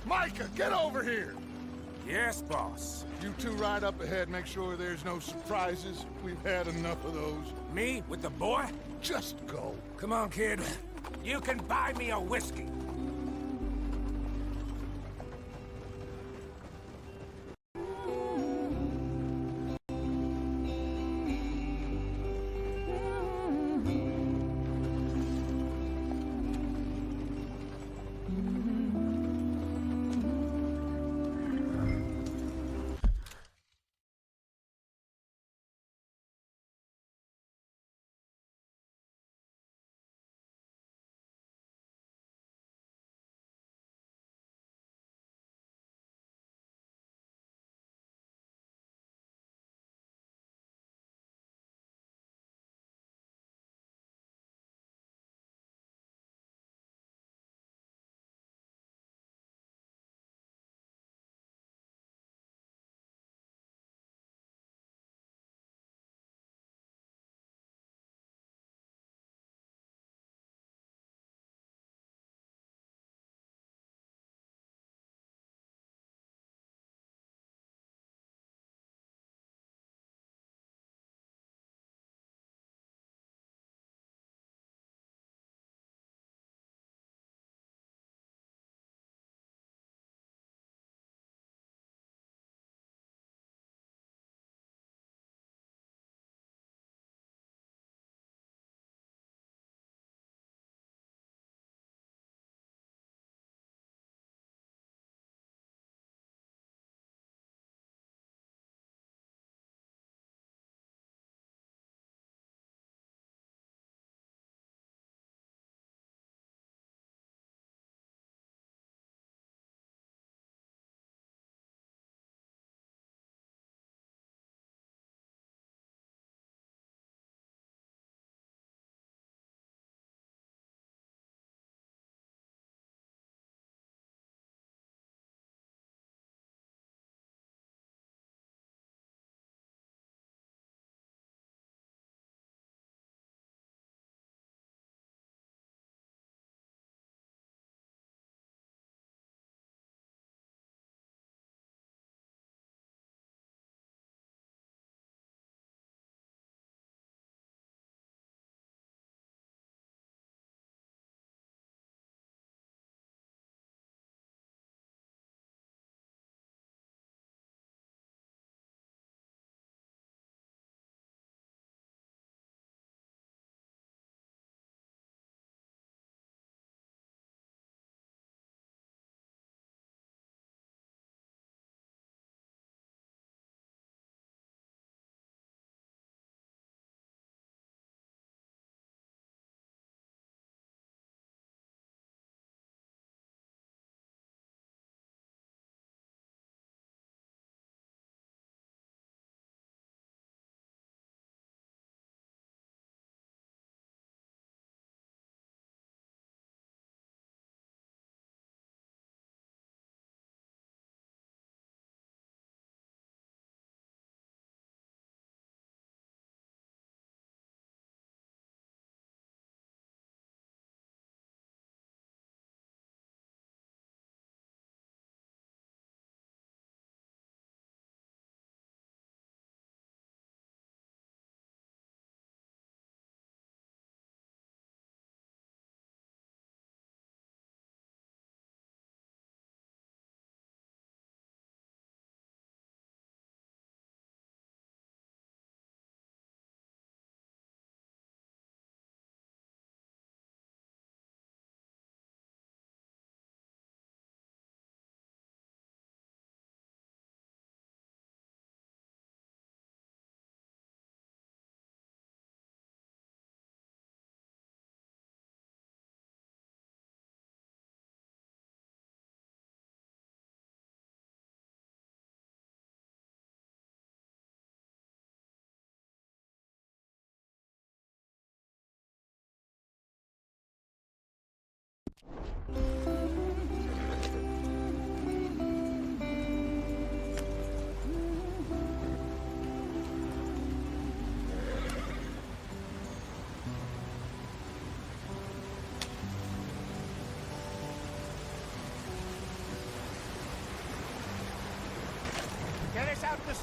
Micah, get over here! Yes, boss. You two ride up ahead, make sure there's no surprises. We've had enough of those. Me with the boy? Just go. Come on, kid. You can buy me a whiskey.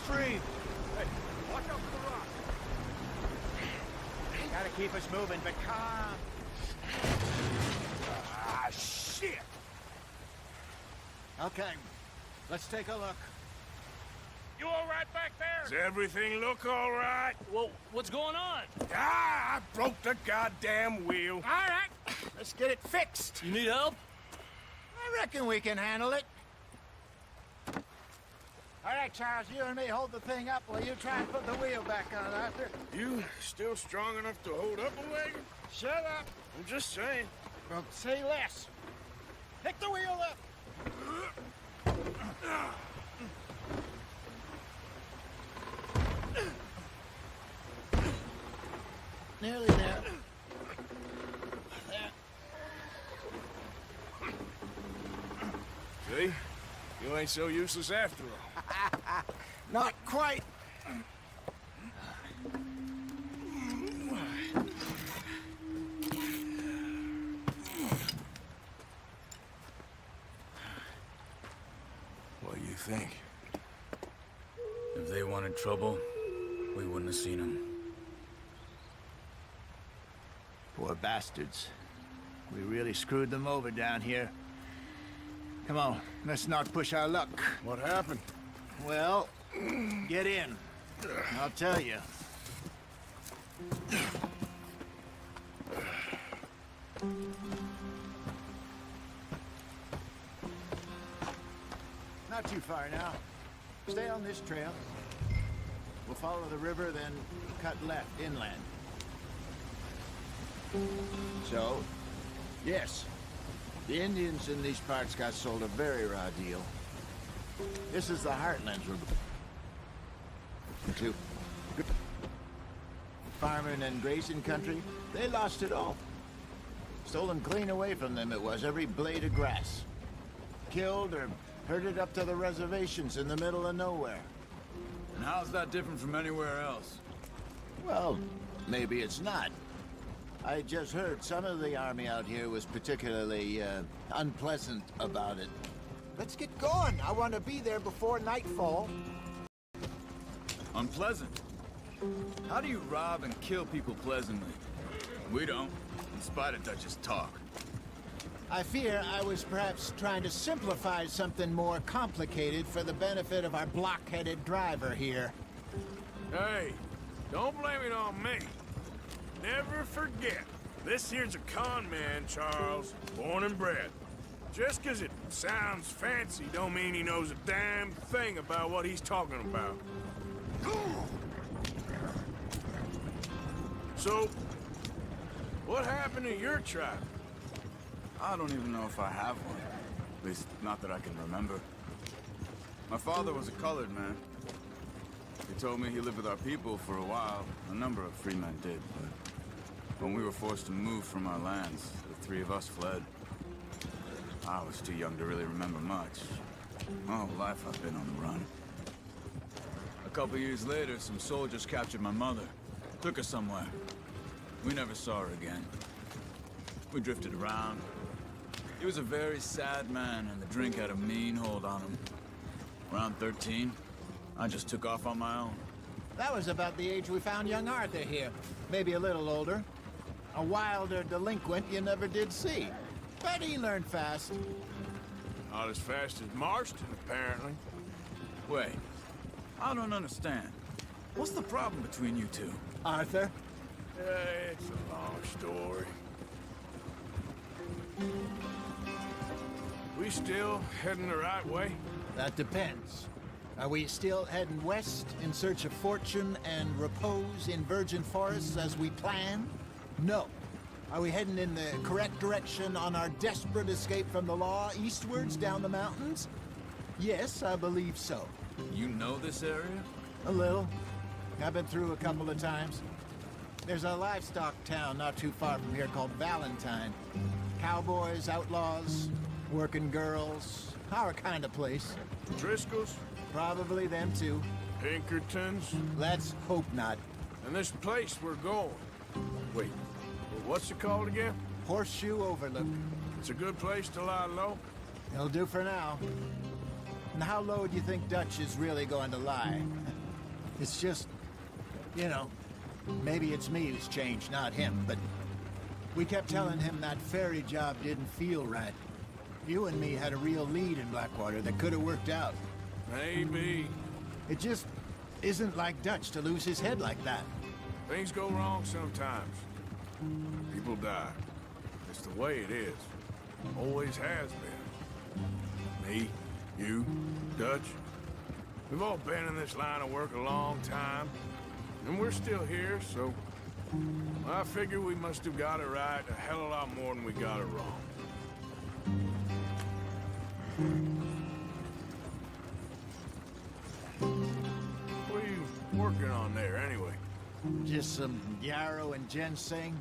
stream. Hey, watch out for the rock. Gotta keep us moving, but calm. Ah, shit! Okay, let's take a look. You all right back there? Does everything look all right? Well, what's going on? Ah, I broke the goddamn wheel. All right, let's get it fixed. You need help? I reckon we can handle it. All right, Charles, you and me hold the thing up while you try and put the wheel back on, Arthur. You still strong enough to hold up a wagon? Shut up. I'm just saying. Well, say less. Pick the wheel up. Nearly there. See? You ain't so useless after all. Not quite. What do you think? If they wanted trouble, we wouldn't have seen them. Poor bastards. We really screwed them over down here. Come on, let's not push our luck. What happened? Well, get in. I'll tell you. Not too far now. Stay on this trail. We'll follow the river, then cut left inland. So, yes, the Indians in these parts got sold a very raw deal. This is the heartlands we're to. Farming and grazing country, they lost it all. Stolen clean away from them it was, every blade of grass. Killed or herded up to the reservations in the middle of nowhere. And how's that different from anywhere else? Well, maybe it's not. I just heard some of the army out here was particularly unpleasant about it. Let's get going. I want to be there before nightfall. Unpleasant? How do you rob and kill people pleasantly? We don't, in spite of Dutch's talk. I fear I was perhaps trying to simplify something more complicated for the benefit of our block-headed driver here. Hey, don't blame it on me. Never forget, this here's a con man, Charles, born and bred. Just 'cause it sounds fancy don't mean he knows a damn thing about what he's talking about. So, what happened to your tribe? I don't even know if I have one. At least, not that I can remember. My father was a colored man. He told me he lived with our people for a while. A number of free men did, but when we were forced to move from our lands, the three of us fled. I was too young to really remember much. My whole life I've been on the run. A couple years later, some soldiers captured my mother. Took her somewhere. We never saw her again. We drifted around. He was a very sad man, and the drink had a mean hold on him. Around 13, I just took off on my own. That was about the age we found young Arthur here. Maybe a little older. A wilder delinquent you never did see. But he learned fast. Not as fast as Marston, apparently. Wait, I don't understand. What's the problem between you two? Arthur? It's a long story. We still heading the right way? That depends. Are we still heading west in search of fortune and repose in virgin forests as we planned? No. Are we heading in the correct direction on our desperate escape from the law eastwards down the mountains? Yes, I believe so. You know this area? A little. I've been through a couple of times. There's a livestock town not too far from here called Valentine. Cowboys, outlaws, working girls, our kind of place. Driscoll's? Probably them too. Pinkertons? Let's hope not. And this place we're going. Wait, what's it called again? Horseshoe Overlook. It's a good place to lie low? It'll do for now. And how low do you think Dutch is really going to lie? It's just, you know, maybe it's me who's changed, not him, but we kept telling him that ferry job didn't feel right. You and me had a real lead in Blackwater that could have worked out. Maybe. It just isn't like Dutch to lose his head like that. Things go wrong sometimes. People die. It's the way it is. Always has been. Me, you, Dutch. We've all been in this line of work a long time. And we're still here, so... I figure we must have got it right a hell of a lot more than we got it wrong. What are you working on there, anyway? Just some yarrow and ginseng.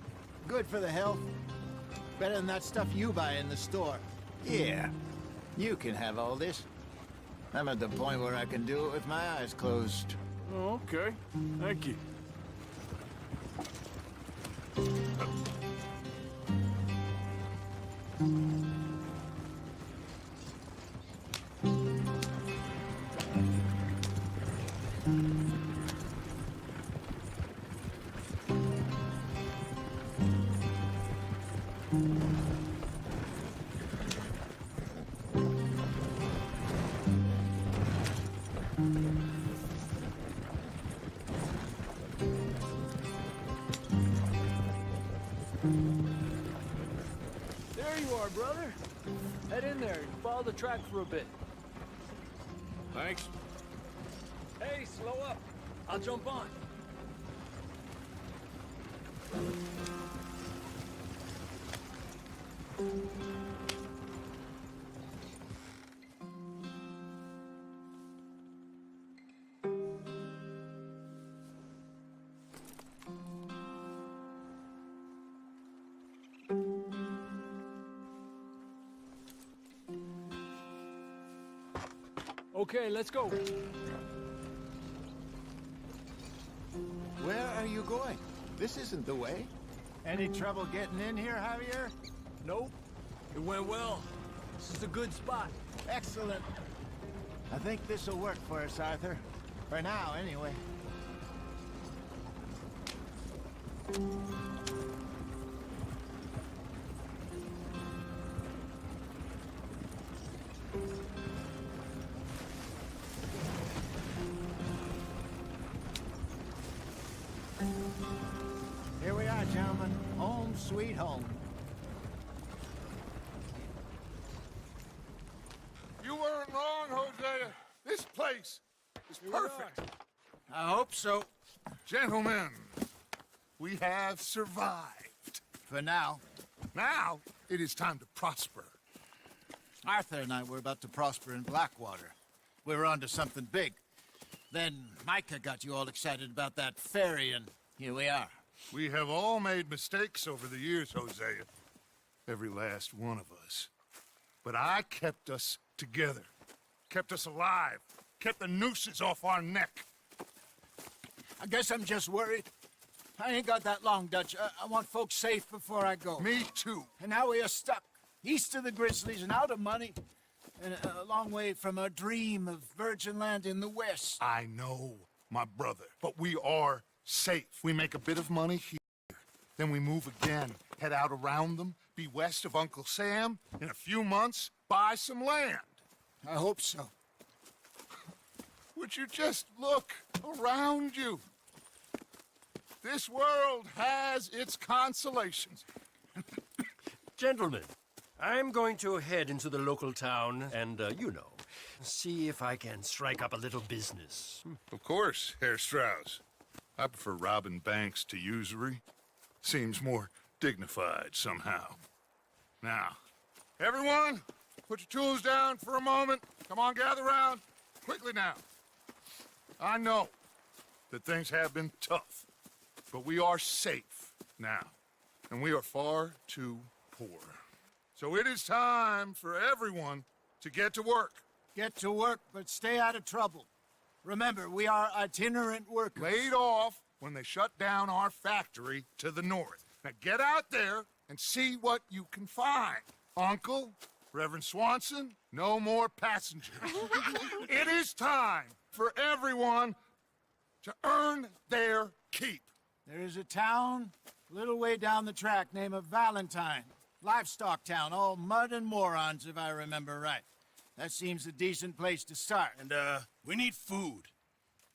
Good for the health. Better than that stuff you buy in the store. Yeah, you can have all this. I'm at the point where I can do it with my eyes closed. Oh, okay. Thank you. There you are, brother. Head in there and follow the track for a bit. Thanks. Hey, slow up. I'll jump on. Okay, let's go. Where are you going? This isn't the way. Any trouble getting in here, Javier? Nope. It went well. This is a good spot. Excellent. I think this will work for us, Arthur. For now, anyway. Here we are, gentlemen. Home sweet home. You weren't wrong, Hosea. This place is perfect. I hope so. Gentlemen, we have survived. For now. Now, it is time to prosper. Arthur and I were about to prosper in Blackwater. We were onto something big. Then Micah got you all excited about that ferry, and here we are. We have all made mistakes over the years, Hosea. Every last one of us. But I kept us together. Kept us alive. Kept the nooses off our neck. I guess I'm just worried. I ain't got that long, Dutch. I want folks safe before I go. Me too. And now we are stuck. East of the Grizzlies and out of money. And a long way from our dream of virgin land in the west. I know, my brother. But we are safe. We make a bit of money here. Then we move again. Head out around them. Be west of Uncle Sam. In a few months, buy some land. I hope so. Would you just look around you? This world has its consolations. Gentlemen, I'm going to head into the local town and, you know, see if I can strike up a little business. Of course, Herr Strauss. I prefer robbing banks to usury. Seems more dignified somehow. Now, everyone, put your tools down for a moment. Come on, gather round. Quickly now. I know that things have been tough, but we are safe now, and we are far too poor. So it is time for everyone to get to work. Get to work, but stay out of trouble. Remember, we are itinerant workers. Laid off when they shut down our factory to the north. Now get out there and see what you can find. Uncle, Reverend Swanson, no more passengers. It is time for everyone to earn their keep. There is a town a little way down the track named Valentine. Livestock town, all mud and morons, if I remember right. That seems a decent place to start. And, we need food.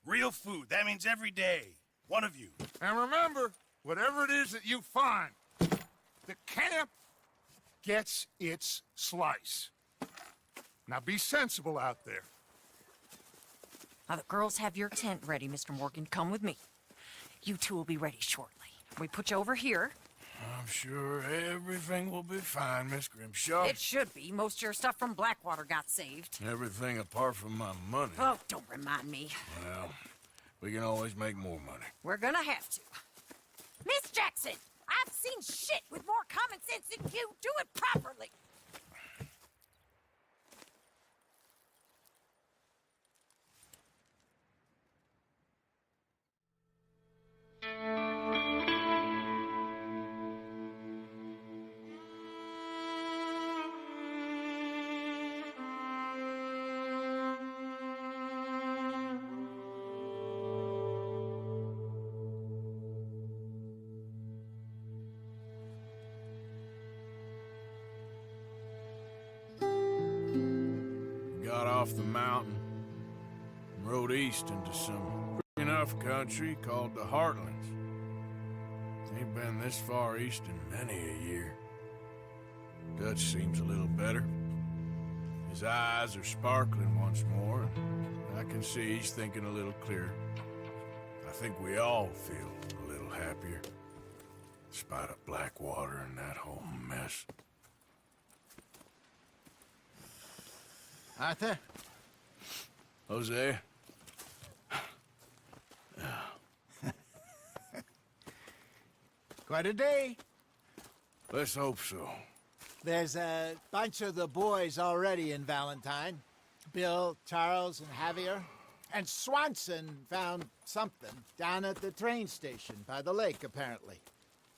Real food. That means every day. One of you. And remember, whatever it is that you find, the camp gets its slice. Now be sensible out there. Now, the girls have your tent ready, Mr. Morgan. Come with me. You two will be ready shortly. We put you over here. I'm sure everything will be fine, Miss Grimshaw. It should be. Most of your stuff from Blackwater got saved. Everything apart from my money. Oh, don't remind me. Well, we can always make more money. We're gonna have to. Miss Jackson, I've seen shit with more common sense than you. Do it properly. Got off the mountain and rode east into some pretty enough country called the Heartlands. Ain't been this far east in many a year. Dutch seems a little better. His eyes are sparkling once more, and I can see he's thinking a little clearer. I think we all feel a little happier, despite of Blackwater and that whole mess. Arthur? Hosea? Quite a day. Let's hope so. There's a bunch of the boys already in Valentine. Bill, Charles, and Javier. And Swanson found something down at the train station by the lake, apparently.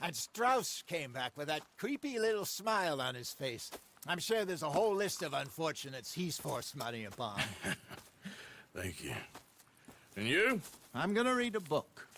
And Strauss came back with that creepy little smile on his face. I'm sure there's a whole list of unfortunates he's forced money upon. Thank you. And you? I'm gonna read a book.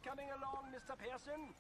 coming along, Mr. Pearson?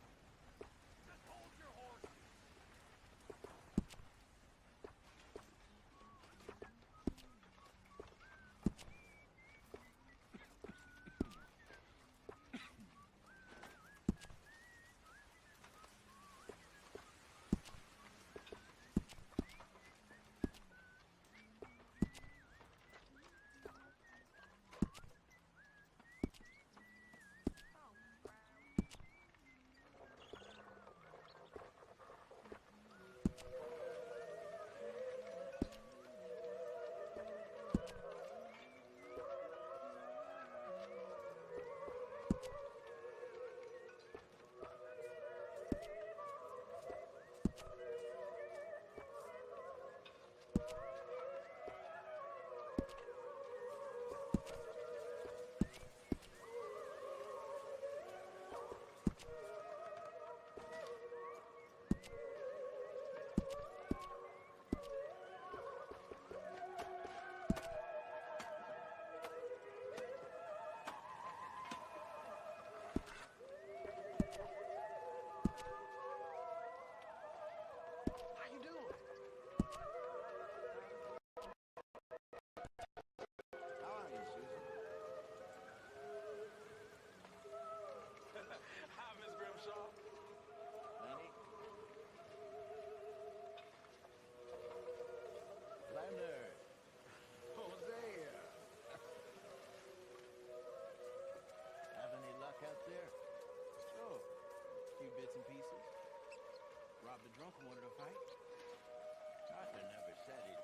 Drunk wanted to fight. Arthur never said he'd